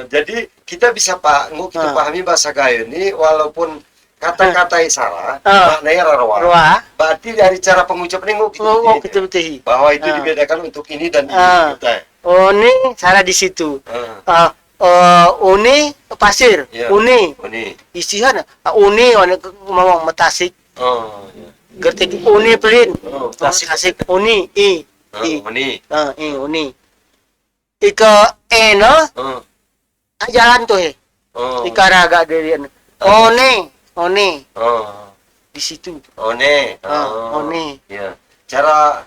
Jadi kita bisa kita pahami bahasa Gayo ini walaupun kata-kata salah, maknanya roa. Berarti dari cara pengucapan ini Betul-betul. bahwa itu dibedakan untuk ini dan ini kita. One salah di situ. One pasir. Ya. One. Isihan. One ngomong metasik. Oh, ya. Gerti one pelin. Tasik. One Ini. One. Ika no. Jalan tuh Ika agak dari one. Di situ. One. Ya. Cara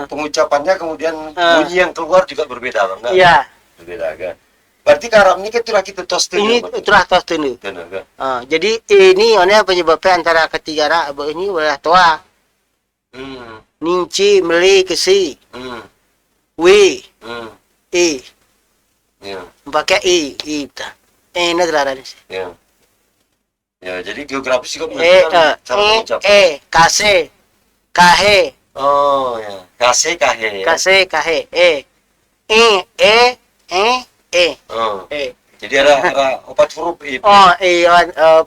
pengucapannya kemudian bunyi yang keluar juga berbeda, enggak? Iya. Berbeda kan. Berarti karena ini kita tos Ini itulah tos tenu. Jadi ini penyebabnya antara ketiga ini wilayah toa. Ninci meli kesi. We. Ya. Pakai ta. Negara ini. Ya. Ya, jadi geografis juga menentukan cara pengucapan. Kase. Kahe. Oh ya. Kase kahe. Kase kahe. Jadi ada opat huruf itu.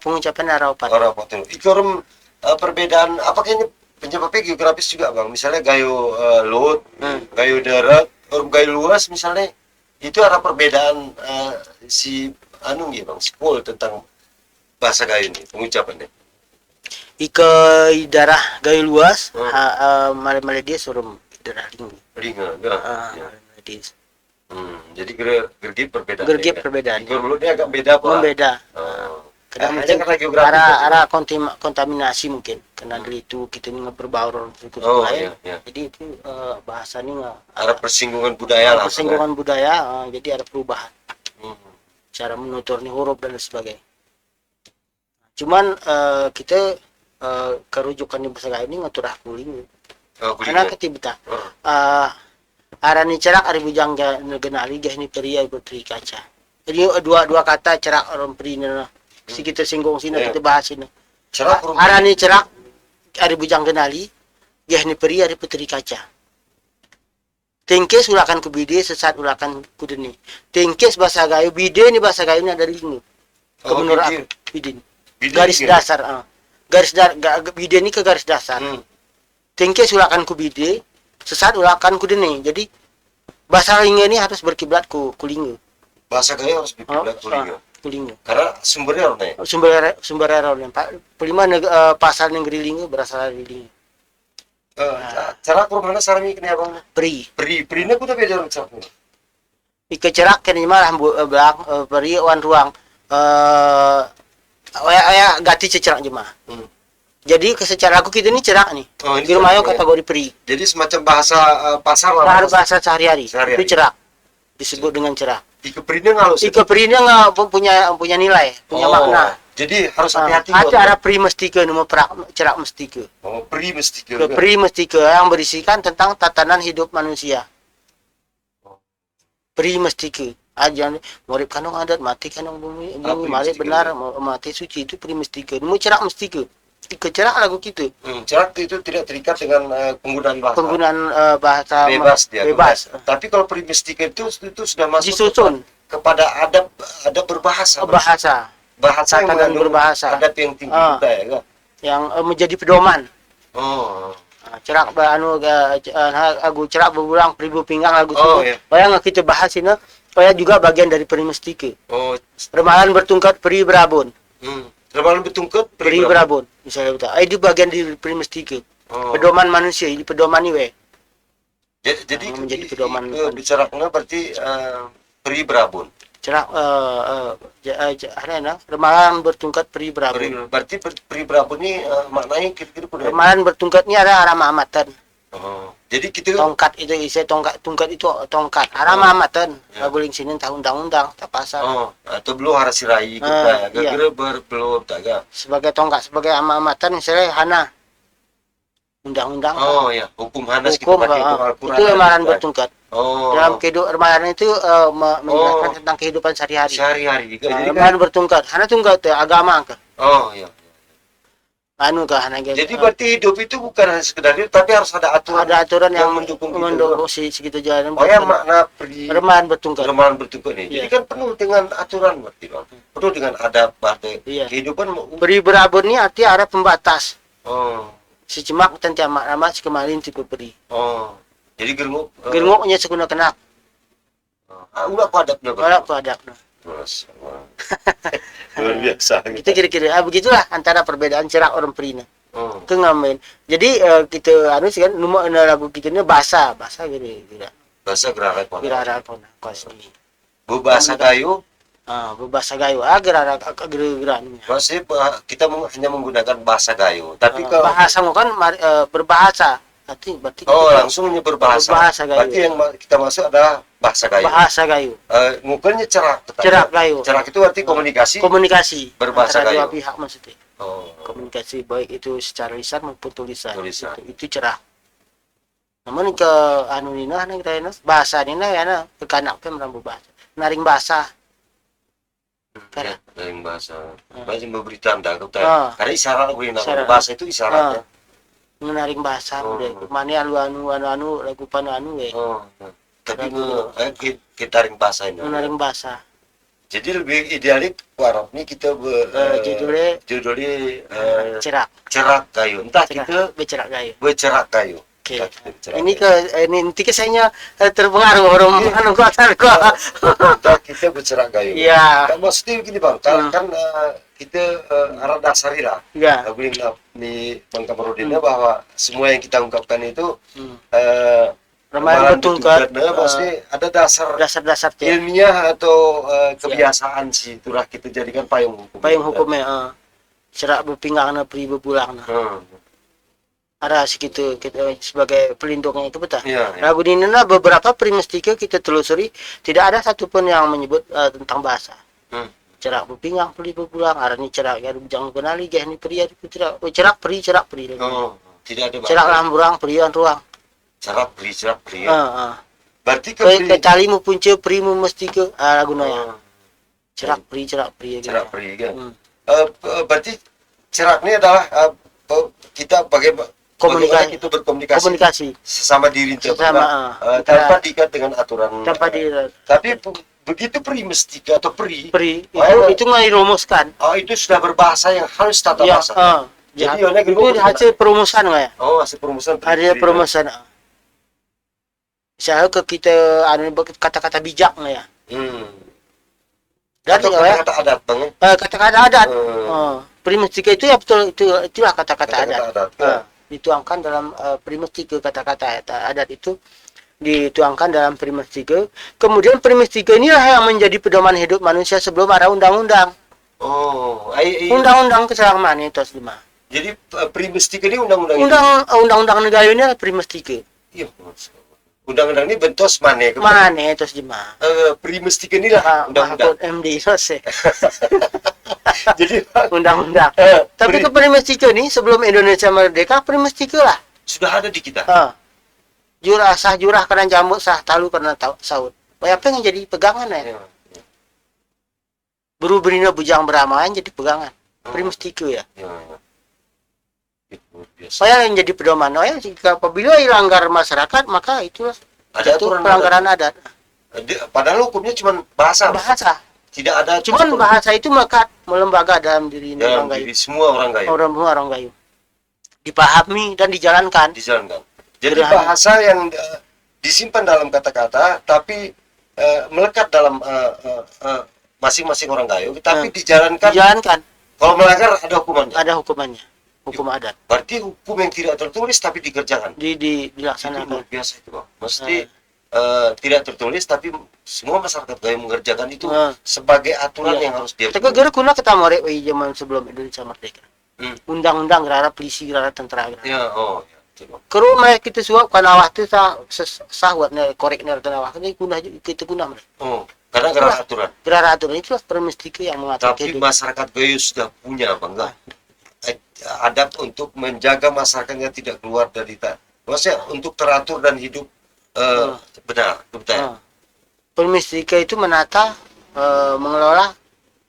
Pengucapan ada opat. Opat huruf. Itu perbedaan apakah ini penyebabnya geografis juga bang? Misalnya gayo laut, gayo darat, gayo luas misalnya itu ada perbedaan bang sekolah tentang bahasa gayo ini pengucapannya. Ika darah gayo luas, malah dia suruh darah Linga, dia. Jadi gergip perbedaan. Gergip perbedaan. Gerulutnya agak beda pak. Membeda. Karena arah kontaminasi mungkin. Karena dari itu kita ini berbaur suku lain. Iya. Jadi itu bahasanya ada persinggungan budaya lah. Persinggungan budaya, jadi ada perubahan. Cara menuturnya huruf dan sebagainya. Cuman kita kerujukan di bahasa ini ngaturah kuling. Karena ketibeta. Arani cerak ari bujang genali geh ni peria putri kaca. Jadi dua kata cerak orang perina. Si kita singgung sini kita bahas ini. Cerak arani cerak ari bujang genali geh ni peria ari putri kaca. Tengkes ulakan ku bide sesat ulakan ku deni. Tengkes bahasa Gayo bide ni bahasa Gayo ini ada lingu. Menurut aku bide. Garis dasar bide ni ke garis dasar. Tengkes ulakan ku bide sesat ulakan ku deni. Jadi bahasa linga ini harus berkiblat ku linga. Bahasa Gayo harus berkiblat ku linga. Karena sumbernya orangnya. Sumbernya orangnya. Pelima pasal negeri linga berasal dari linga. Cara kurang sarami kena abang. Pri-prina ku tak beda cara. Ika cerak kena malah belang peri wan ruang ganti cerak jemaah. Jadi secara aku kita ini cerak nih. Di rumah yo kategori pri. Jadi semacam bahasa pasar lah. Bahasa sehari-hari. Itu cerak. Disebut dengan cerak. Ike perinya ngalus. Ike perinya nggak punya nilai, punya makna. Jadi harus hati-hati. Ada pri mestike nomor cerak mestike. Pri mestike. Pri mestike yang berisikan tentang tatanan hidup manusia. Pri mestike. Aja murid kanong adat, mati kanong bumi mari benar, mati suci, itu pri mestike. Nomor cerak mestike. Ike cerak lagu gitu. Cerak itu tidak terikat dengan penggunaan bahasa. Bahasa bebas dia. Bebas. Tapi kalau primistika itu sudah masuk disusun kepada adab berbahasa. Bahasa yang mengandung berbahasa. Adab yang tinggi kita ya kan. Yang menjadi pedoman. Cerak aku cerak berulang pribu pinggang lagu itu. Bayang kita bahas ini, supaya juga bagian dari primistika. Remalan bertungkat pri berabun. Remalan bertungkat pri berabun. Misalnya betul. Itu bagian dari primistika. Pedoman manusia, ini pedoman ini. Jadi menjadi pedoman. Bicaranya berarti pri berabun. Cerak remalan bertungkat pri berabun. Berarti pri berabun ini maknanya kira-kira remalan bertungkat ini ada arah mahamatan. Jadi kita tongkat itu isi tongkat itu tongkat arah mahamatan. Guling sini undang-undang tak pasal. Atau belum harus sirai kita kira belum tak. Sebagai tongkat sebagai mahamatan misalnya hana undang-undang. Hukum hanas kita pakai Al-Qur'an. Itu remalan bertungkat. Dalam kehidupan remalan itu menjelaskan tentang kehidupan sehari-hari. Jadi remalan bertungkat. Hana tungkat agama ke. Jadi berarti hidup itu bukan hanya sekedar hidup, tapi harus ada aturan. Ada aturan yang mendukung segitu jalan. Makna remalan bertungkat. Remalan bertungkat ini. Jadi kan penuh dengan aturan berarti, Bang. Penuh dengan adab berarti. Kehidupan pri berabun ini arti ada pembatas. Secemak tenti amak nama sekemarin tipe pri. Jadi gerngoknya seguna kenak. Udah adabnya. Adabnya. Luar biasa. Kita kira-kira begitulah antara perbedaan cerak orang perina. Ngamen. Jadi kita kan nomor lagu kita ini bahasa gitu. Bahasa gerak kosni. Bahasa kayu. Bahasa gayo. Gerak-gerak. Masih kita hanya menggunakan bahasa gayo. Tapi kalau bahasa kan berbahasa. Berarti langsung berbahasa. Berarti yang kita masuk adalah bahasa gayo. Bahasa gayo. Mukanya cerak. Cerak gayo. Cerak itu berarti komunikasi. Berbahasa gayo. Dua pihak maksudnya. Komunikasi baik itu secara lisan maupun tulisan. Itu cerak. Namun ke nina kita bahasa nina ya kekanak merambu bahasa. Naring bahasa. Naring bahasa. Bahasa memberi tanda. Karena isyarat bahasa itu isyaratnya. Menaring bahasa mana anu lagu panu tapi kita ring bahasa ini menaring bahasa. Jadi lebih idealis Arab ini kita judulnya cerak kayu. Entah kita bercerak kayu. Ini nanti saya terpengaruh orang kuatan kok. Kita bercerak kayu. Iya. Maksudnya begini Bang, kan kita arah dasarnya lagu ini Bang Kamarudinnya bahwa semua yang kita ungkapkan itu remalan bertungkat. Maksudnya ada dasar ilmiah atau kebiasaan sih itulah kita jadikan payung hukumnya. Cerak berpinggang pri berpulang. Ada segitu kita sebagai pelindungnya itu betul. Lagu ini beberapa primistika kita telusuri tidak ada satupun yang menyebut tentang bahasa. Cerak berpinggang pri berpulang, arani cerak ya jangan kenali geh ni pri cerak pri. Tidak ada bahasa. Cerak lamburang pri ruang. Cerak pri. Berarti kecuali mu punca pri mu mesti ke lagu naya. Cerak pri kan. Berarti cerak ini adalah kita bagaimana kita berkomunikasi sesama diri tanpa diikat dengan aturan. Tapi begitu primistika atau itu nggak dirumuskan. Itu sudah berbahasa yang halus tata bahasa. Jadi itu hasil perumusan nggak ya? Hasil perumusan. Ada perumusan. Misalnya ke kita ada kata-kata bijak nggak ya? Atau kata-kata adat bang? Kata-kata adat. Primistika itu ya betul itulah kata-kata adat. Dituangkan dalam primistika kata-kata adat itu dituangkan dalam primistika. Kemudian primistika inilah yang menjadi pedoman hidup manusia sebelum ada undang-undang. Oh, Undang-undang keselamatan itu lima. Jadi primestika ini undang-undang Undang-undang negara ini primestika. Iya, undang-undang ini bentos mana? Mana itu lima. Primestika ini lah undang-undang. MD selesai. Jadi undang-undang. Tapi ke primestika ini sebelum Indonesia merdeka primestika lah. Sudah ada di kita. Jurah karena jamuk sah talu karena saud. Apa yang jadi pegangan ya? Berubah bujang beramaan jadi pegangan. Primestika ya. Saya yang jadi pedoman. Jika apabila dilanggar masyarakat maka itulah itu pelanggaran adat. Padahal hukumnya cuma bahasa. Tidak ada. Cuman bahasa itu melekat melembaga dalam diri orang Gayo. Semua orang Gayo. Orang Gayo. Dipahami dan dijalankan. Jadi bahasa yang disimpan dalam kata-kata tapi melekat dalam masing-masing orang Gayo, tapi dijalankan. Kalau melanggar ada hukumannya. Hukum adat. Berarti hukum yang tidak tertulis tapi dikerjakan. Dilaksanakan. Itu luar biasa itu, Bang. Mesti tidak tertulis tapi semua masyarakat Gayo mengerjakan itu sebagai aturan yang harus dia. Tapi gara kuna kita morek zaman sebelum Indonesia merdeka. Undang-undang gerara polisi, gerara tentara. Keru mereka kita suap karena waktu sah buat korek tanah waktu kita guna mereka. Karena gerara aturan itu primestika yang mengatur. Tapi masyarakat Gayo sudah punya bangga adat untuk menjaga masyarakatnya tidak keluar dari maksudnya untuk teratur dan hidup benar. Primestika itu menata mengelola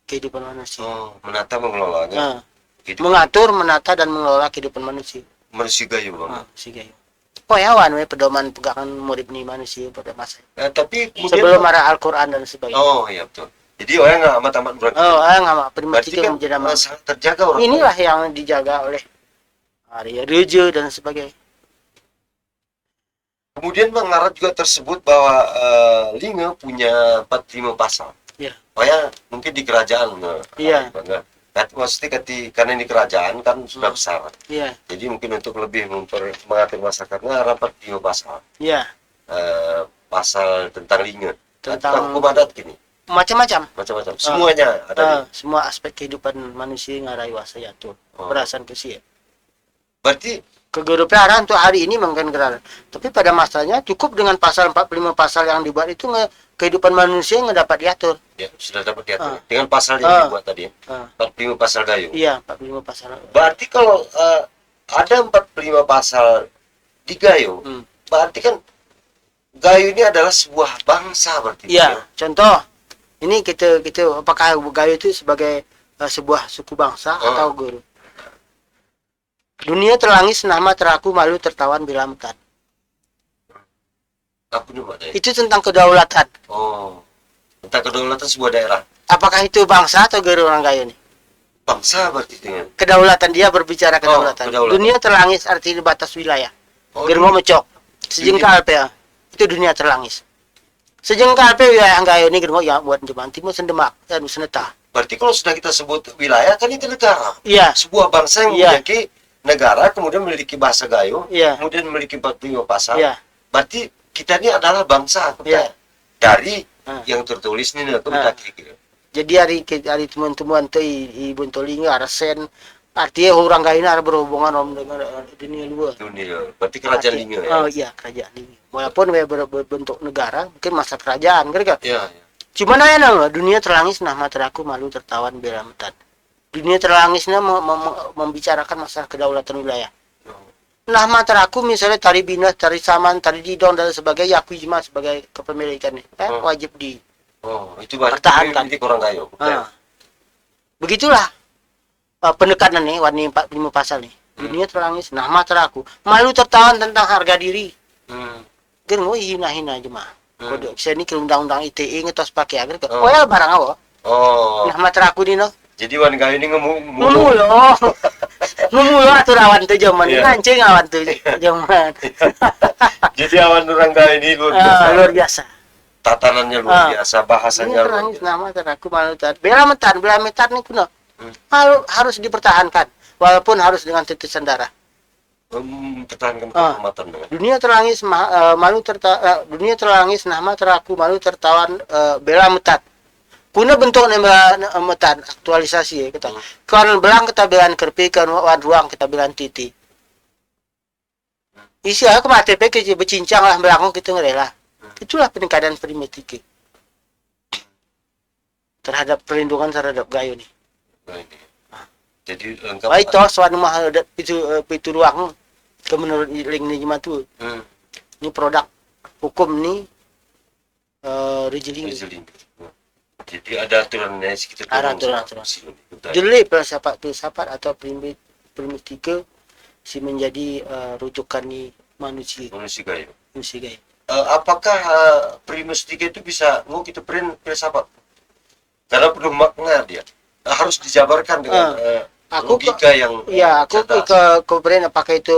kehidupan manusia. Menata mengelolanya. Mengatur, menata dan mengelola kehidupan manusia. Manusia Gayo, Bang. Koyawan pedoman pegangan murid nih manusia pada masa. Tapi sebelum ada Al-Qur'an dan sebagainya. Iya betul. Jadi orang nggak amat berarti. Nggak primestika kan menjadi sangat terjaga orang. Inilah yang dijaga oleh Arya Reja dan sebagainya. Kemudian Bang Larat juga tersebut bahwa Linge punya 45 pasal. Iya. Mungkin di kerajaan. Iya. Maksudnya karena ini kerajaan kan sudah besar. Iya. Jadi mungkin untuk lebih mengatur masyarakatnya ada 45 pasal. Iya. Pasal tentang Linge. Tentang hukum adat gini. Macam-macam. Semuanya ada. Semua aspek kehidupan manusia ngarai wasa tuh. Berasan ke sih. Berarti kegeruparan untuk hari ini mungkin gerar. Tapi pada masanya cukup dengan pasal 45 pasal yang dibuat itu kehidupan manusia nggak dapat diatur. Ya, sudah dapat diatur. Dengan pasal yang dibuat tadi ya. 45 pasal Gayo. Iya, 45 pasal. Berarti kalau ada 45 pasal di Gayo, berarti kan Gayo ini adalah sebuah bangsa berarti. Iya, contoh ini kita apakah Gayo itu sebagai sebuah suku bangsa atau guru? Dunia terlangis, nama teraku, malu tertawan bila metat. Itu tentang kedaulatan. Tentang kedaulatan sebuah daerah. Apakah itu bangsa atau guru orang Gayo nih? Bangsa berarti dengan kedaulatan, dia berbicara kedaulatan. Dunia terlangis artinya batas wilayah. Germo mecok. Sejengkal pe. Itu dunia terlangis. Sejengkal pe wilayah Gayo ini germo ya buat Jepang Timur sendemak dan seneta. Berarti kalau sudah kita sebut wilayah kan itu negara. Iya. Sebuah bangsa yang memiliki negara, kemudian memiliki bahasa Gayo, kemudian memiliki 45 pasal. Berarti kita ini adalah bangsa dari yang tertulis ini kira-kira. Jadi hari teman-teman tuh ibu tolinga arasen artinya orang Gayo ada berhubungan dengan dunia luar. Berarti kerajaan Linge ya. Iya, kerajaan Linge. Walaupun berbentuk negara, mungkin masa kerajaan kan? Iya. Cuman aja dunia terlangis nama teraku malu tertawan bela metat. Dunia terlangisnya membicarakan masalah kedaulatan wilayah. Nah, materaku misalnya tari binas, tari saman, tari didon dan sebagainya, aku cuma sebagai kepemilikannya, wajib itu pertahankan. Itu orang Gayo. Begitulah pendekatan nih, warna 45 pasal nih. Dunia terlangis, nah materaku, malu tertawan tentang harga diri. Germo hina-hina aja mah. Kode saya ini ke undang-undang ITE ngetos pakai agar ke. Ya barang awo. Nah materaku nih no. Jadi wan Gayo ini ngumulo atuh awan teh zaman ngancing awan teh zaman. Jadi awan orang Gayo ini luar biasa. Tatanannya luar biasa, bahasanya luar biasa. Nama teraku malu tar. Bela metar nih kuno. Harus dipertahankan walaupun harus dengan titisan darah. Pertahankan kehormatan. Dunia terlangis dunia terlangis nama teraku malu tertawan bela metat. kuna bentuknya metan aktualisasi ya kita. Kalau belang kita bilang kerpi, kalau ruang kita bilang titi. Isi aku mati PK bercincang lah belakang kita ngerela. Itulah peningkatan primitif terhadap perlindungan terhadap gayo nih. Jadi lengkap. Baik toh suatu mah ada itu ruang ke menurut link nih gimana tuh. Ini produk hukum nih rejeling. Jadi ada aturannya sekitar aturan. Jadi filsafat atau primitif si menjadi rujukan nih manusia gayo. Apakah primus tiga itu bisa kita print filsafat? Karena penuh makna dia. Harus dijabarkan dengan logika yang aku ke brand apakah itu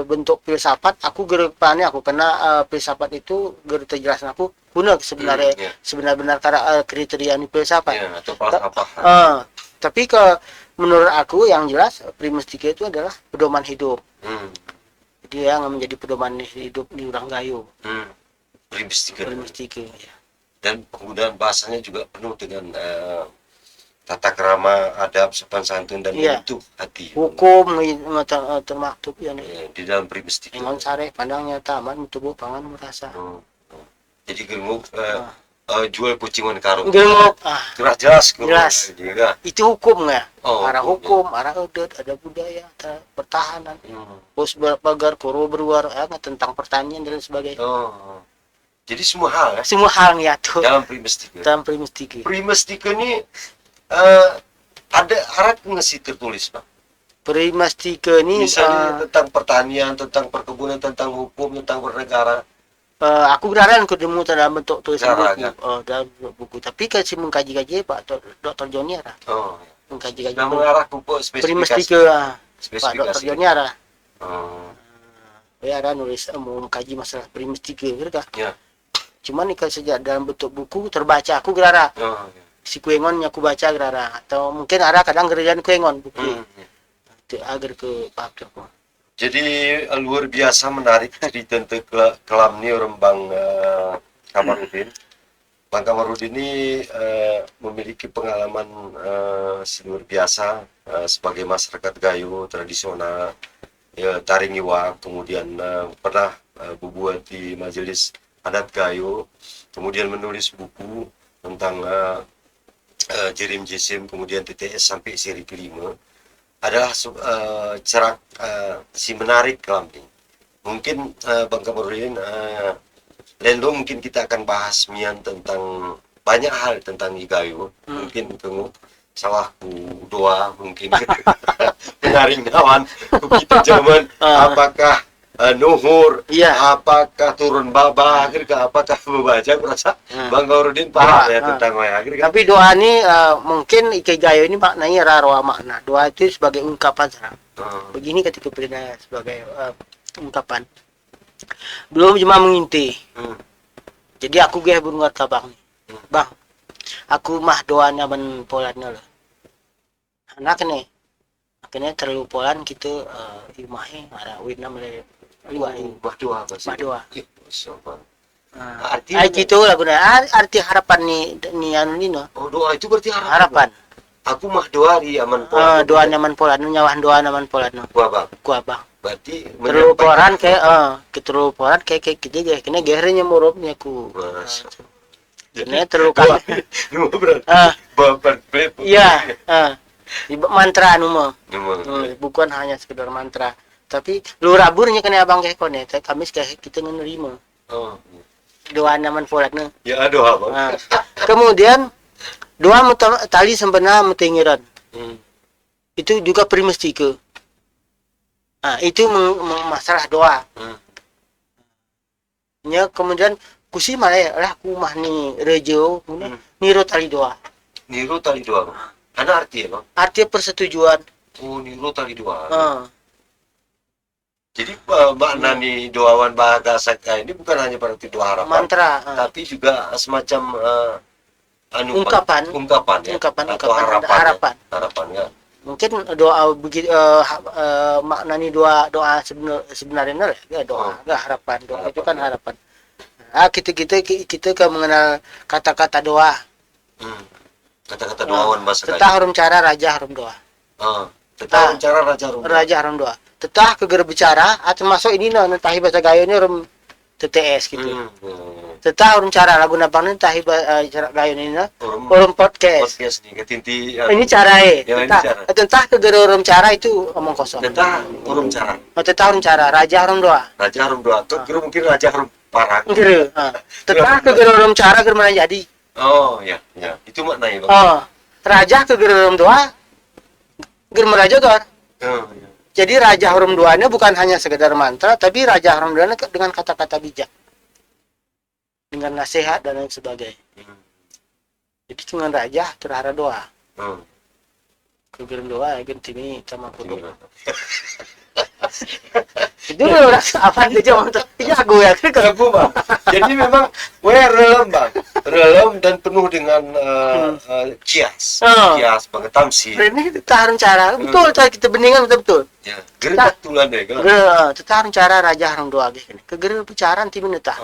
bentuk filsafat. Aku gerepannya aku kena filsafat itu terjelasan aku guna sebenarnya sebenar-benar kriteria filsafat atau falsafah. Tapi menurut aku yang jelas primus tiga itu adalah pedoman hidup. Jadi yang menjadi pedoman hidup di orang gayo. Primus tiga ya. Dan penggunaan bahasanya juga penuh dengan tata krama, adab, sopan santun dan menyentuh hati. Hukum termaktub ya di dalam primus tiga. Engon sare pandangnya taman tubuh pangan merasa. Jadi gemuk jual kucingan karung. Gemuk. Jelas. Itu hukum ya. Arah hukum, arah adat, ada budaya, ada pertahanan. Bos pagar koro berwar tentang pertanian dan sebagainya. Jadi semua hal ya? Semua hal nih tuh. Dalam primus tiga. Primus tiga ini ada harap nggak sih tertulis, Pak? Primus tiga ini misalnya tentang pertanian, tentang perkebunan, tentang hukum, tentang bernegara. Aku berharap ketemu dalam bentuk tulisan buku, dalam buku. Tapi kasih mengkaji-kaji Pak Dr. Joni Ara. Mengkaji-kaji. Nah, mengarah ke spesifikasi. Primus tiga. Pak Dr. Joni Ara. Ya ada nulis mau mengkaji masalah primus tiga, gitu kan? Cuman nih sejak dalam bentuk buku terbaca aku gerara. Si kuengonnya aku baca gerara atau mungkin ada kadang kerjaan kuengon buku. Itu agar ke Pak Dr. Jadi luar biasa menarik cerita tentang kelam ini orang Bang Kamarudin. Bang Kamarudin ini memiliki pengalaman luar biasa sebagai masyarakat gayo tradisional, Taringiwa, kemudian pernah berbuat di majelis adat gayo, kemudian menulis buku tentang Jerim Jesim, kemudian TTS sampai seri kelima. Adalah cerak si menarik kelam ini. Mungkin Bang Kamarudin, Lendo mungkin kita akan bahas mian tentang banyak hal tentang gayo. Mungkin tunggu salahku doa mungkin menarik kawan kita zaman apakah nuhur, apakah turun babah, apakah membaca, merasa Bang Kamarudin paham ya tentang akhir. Tapi doa ini mungkin gayo ini maknanya rawa makna. Doa itu sebagai ungkapan begini ketika berdaya sebagai ungkapan. Belum cuma menginti. Jadi aku geh burungat ke Bang. Bang, aku mah doanya men polannya loh. Anak nih, akhirnya terlalu polan gitu imahnya arah wina mulai Mahdoa. Arti itu lah benar. Arti harapan nih anu ini no. Doa itu berarti harapan. Aku mah doa di aman polan. Doa nyaman polan, nyawahan doa nyaman polan no. Gua bang. Berarti terlalu polan kayak gitu ya. Kena gerenya murupnya ku. Ini terlalu kalah. Iya. Mantra anu mah. Bukan hanya sekedar mantra. Tapi lu raburnya kena abang kayak kone, Kamis kayak kita menerima. Doa nyaman polatnya. Ya doa bang. Kemudian doa tali sempena metingiran. Itu juga primus tiga. Itu masalah doa. Ya kemudian kusi malah lah kumah nih rejo, niru tali doa. Niru tali doa. Ada arti ya bang? Arti persetujuan. Niru tali doa. Jadi makna nih doawan bahasa ini bukan hanya berarti doa harapan, mantra, tapi juga semacam ungkapan atau harapan ya. Mungkin doa begitu makna nih doa sebenarnya ya doa, enggak harapan. Doa harapan, itu kan harapan. Kita mengenal kata-kata doa. Kata-kata doawan bahasa Tetah harum cara raja harum doa. Tetah harum cara raja harum doa. Raja harum doa. Tetah kegera bicara atau masuk ini tahi bahasa gayo ini harum TTS gitu. Tetah harum cara lagu nabang ini tahi cara gayo ini harum podcast. Podcast nih ketinti. Ini cara tetah kegera harum cara itu omong kosong. Tetah harum cara. Tetah harum cara raja harum doa. Raja harum doa. Kegera mungkin raja harum parang. Kegera. Tetah kegera harum cara germana jadi. Oh ya, itu maknanya Bang. Raja kegera harum doa germana raja doa. Ya. Jadi raja harum doanya bukan hanya sekedar mantra, tapi raja harum doanya dengan kata-kata bijak, dengan nasihat dan lain sebagainya. Jadi dengan raja terhara doa. Kegeran doa ya gentini sama kudu. Itu orang apa aja mantra. Jago ya kan Bang. Jadi memang relem Bang. Relem dan penuh dengan kias. Kias banget tamsi. Ini tahan cara. Betul kita beningan betul. Ya, gerak tulan deh kan. Tahan cara raja harum doa gini. Kegeran bicara tim tah.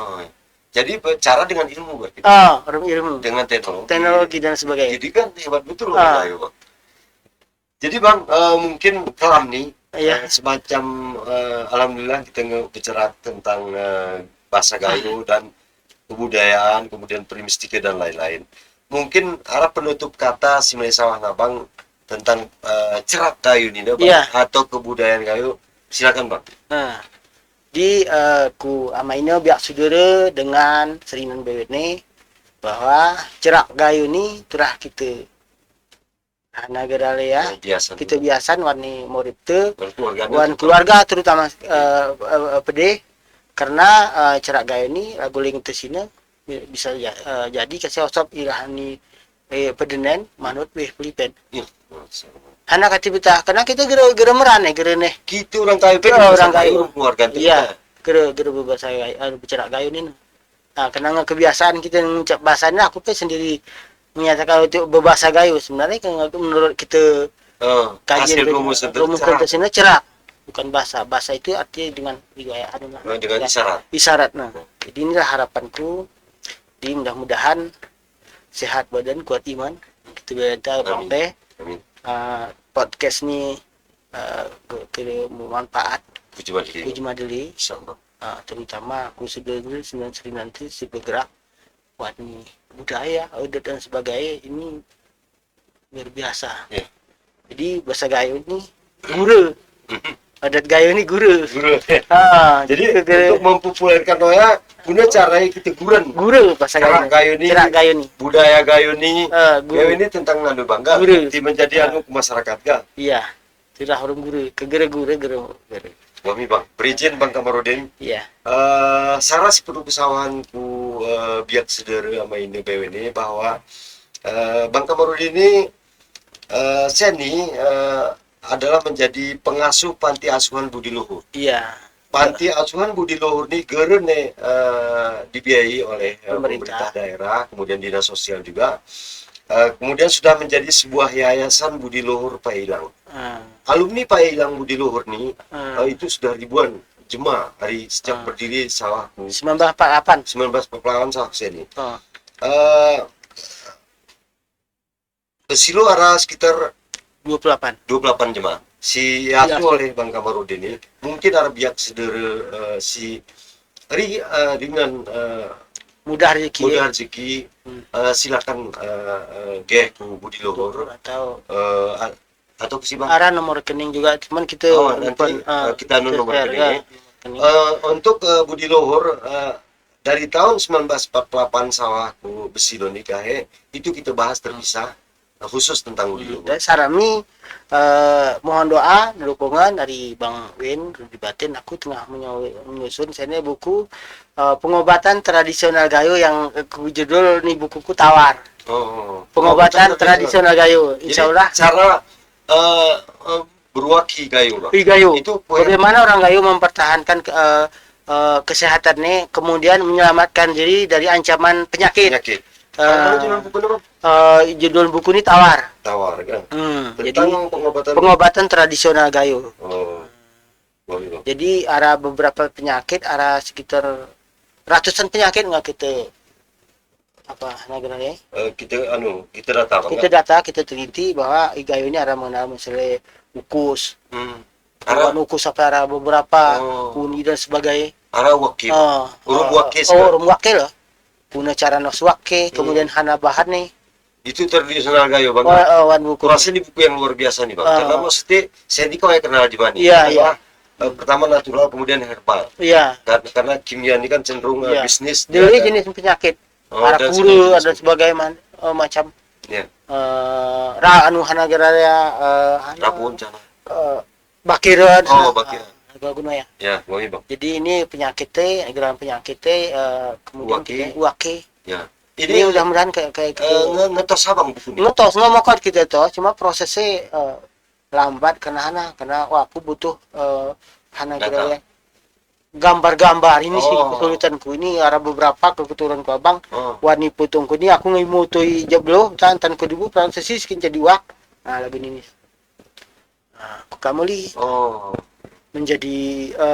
Jadi cara dengan ilmu berarti. Ilmu. Dengan teknologi dan sebagainya. Jadi kan hebat betul Bang. Jadi Bang, mungkin kelam nih semacam alhamdulillah kita bicara tentang bahasa Gayo dan kebudayaan, kemudian primistika dan lain-lain. Mungkin arah penutup kata si sawah nabang tentang cerak Gayo ini Bang, atau kebudayaan Gayo, silakan Bang. Di ku amaino biak saudara dengan serinan bewene bahwa cerak Gayo ini turah kita negara ya kita biasan warni murid te wan keluarga terutama pede karena cerak Gayo ini lagu ling tesina bisa jadi kasih osop irahani pedenen manut weh pelipen anak kita karena kita gera merane gera nih gitu orang Gayo orang Gayo keluarga iya gera berbahasa Gayo cerak Gayo ini karena kebiasaan kita ngucap bahasanya aku sendiri menyatakan untuk berbahasa Gayo sebenarnya kan menurut kita kajian rumus sini cerak bukan bahasa itu artinya dengan dengan isyarat jadi inilah harapanku di mudah-mudahan sehat badan kuat iman kita sampai podcast ini bermanfaat Puji Madeli terutama aku sudah nanti bergerak buat nih budaya, adat dan sebagainya ini luar biasa. Jadi bahasa Gayo ini guru, adat Gayo ini guru. Jadi untuk mempopulerkan doa, guna cara kita guru bahasa Gayo ini, cerak Gayo ini, budaya Gayo ini, Gayo ini tentang ngadu bangga, menjadi anu masyarakat ga. Iya, tidak harus guru, kegere guru. Wami Bang, berizin Bang Kamarudin. Iya. Saras perlu pesawahanku biak saudara sama ini BWN bahwa Bang Kamarudin ini seni adalah menjadi pengasuh panti asuhan Budi Luhur. Iya. Panti asuhan Budi Luhur ini gerene dibiayai oleh pemerintah daerah, kemudian dinas sosial juga. Kemudian sudah menjadi sebuah yayasan Budi Luhur Pailang. Alumni Pailang Budi Luhur nih itu sudah ribuan jemaah dari sejak berdiri sawahku 1948 sawah sini. Silo arah sekitar 28 jemaah. Si asuh oleh Bang Kamarudin ini mungkin arah biak saudara si dengan mudah rezeki silakan ku Budi Luhur atau si Bang arah nomor rekening juga cuman kita nanti kita nomor rekening untuk Budi Luhur dari tahun 1948 sawahku besi nikah itu kita bahas terpisah khusus tentang Budi Luhur. Sarami mohon doa dukungan dari Bang Win di Batin. Aku tengah menyusun saya buku pengobatan tradisional Gayo yang judul nih bukuku Tawar. Pengobatan tradisional Gayo. Insyaallah cara berwaki Gayo. Gayo. Itu bagaimana orang Gayo mempertahankan kesehatannya kemudian menyelamatkan diri dari ancaman penyakit. Judul buku ini Tawar kan? Jadi pengobatan tradisional Gayo. Jadi ada beberapa penyakit, ada sekitar ratusan penyakit nggak kita apa negara kita data kita data kita teliti bahwa Igayo ini ada mengenal masalah ukus Ara ukus apa ada beberapa Oh. puni dan sebagainya ara wakil urung wakil urung wakil lah punya cara nos wake kemudian hana bahan nih itu tradisional Gayo Bang. wan buku Kurasa ini buku yang luar biasa nih Bang. Karena maksudnya saya ini kau yang kenal di mana? Iya. Pertama natural kemudian herbal. Iya. Karena kimia ini kan cenderung bisnis. Dari jenis penyakit. Para kuru ada sebagai macam. Iya. Anu hana geraya Rabun cana. Bakiran. Bakiran. Guna ya. Ya, wangi Bang. Jadi ini penyakit geran penyakit kemudian wake. Ya. Ini mudah-mudahan kayak ngetos abang buku ini. Ngetos ngomong kita tuh, cuma prosesnya lambat karena aku butuh hana geraya gambar-gambar ini sih kesulitanku ini ada beberapa kebetulan ku abang warni putungku ini aku ngimutui jeblo tantan ku dibu prosesi skin jadi wak nah lagi ini aku kamu li menjadi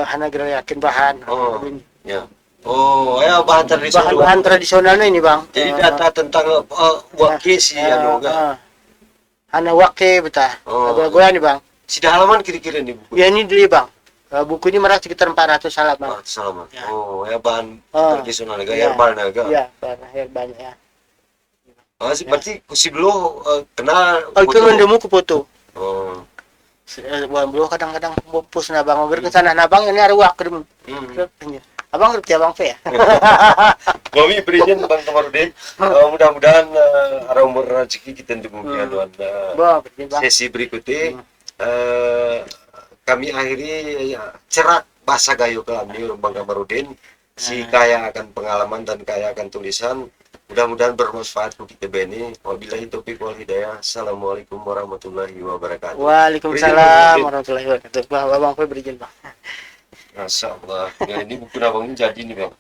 hana geraya yakin bahan ya ya bahan tradisionalnya ini bang jadi data tentang wake sih hana wake betah goyang nih bang sudah halaman kira-kira nih buku ya ini dulu bang buku ini merah sekitar 400 halaman. 400 halaman. Ya bahan tradisional gaya herbal naga. Iya, bahan herbalnya ya. Berarti kusi dulu kenal itu mendemu ku foto. Belum kadang-kadang bopus na bang, ke sana na bang ini arwah kedem. Abang ngerti abang Fe ya? Kami berizin Bang Kamarudin. Mudah-mudahan ada umur rezeki kita di bumi aduan. Sesi berikutnya kami akhiri cerak bahasa Gayo kami Bang Kamarudin si kaya akan pengalaman dan kaya akan tulisan mudah-mudahan bermanfaat untuk kita beni wabillahi taufiq wal hidayah assalamualaikum warahmatullahi wabarakatuh. Waalaikumsalam warahmatullahi wabarakatuh. Bang Fe berizin bang. Masya Allah ya, ini buku abang ini jadi nih bang.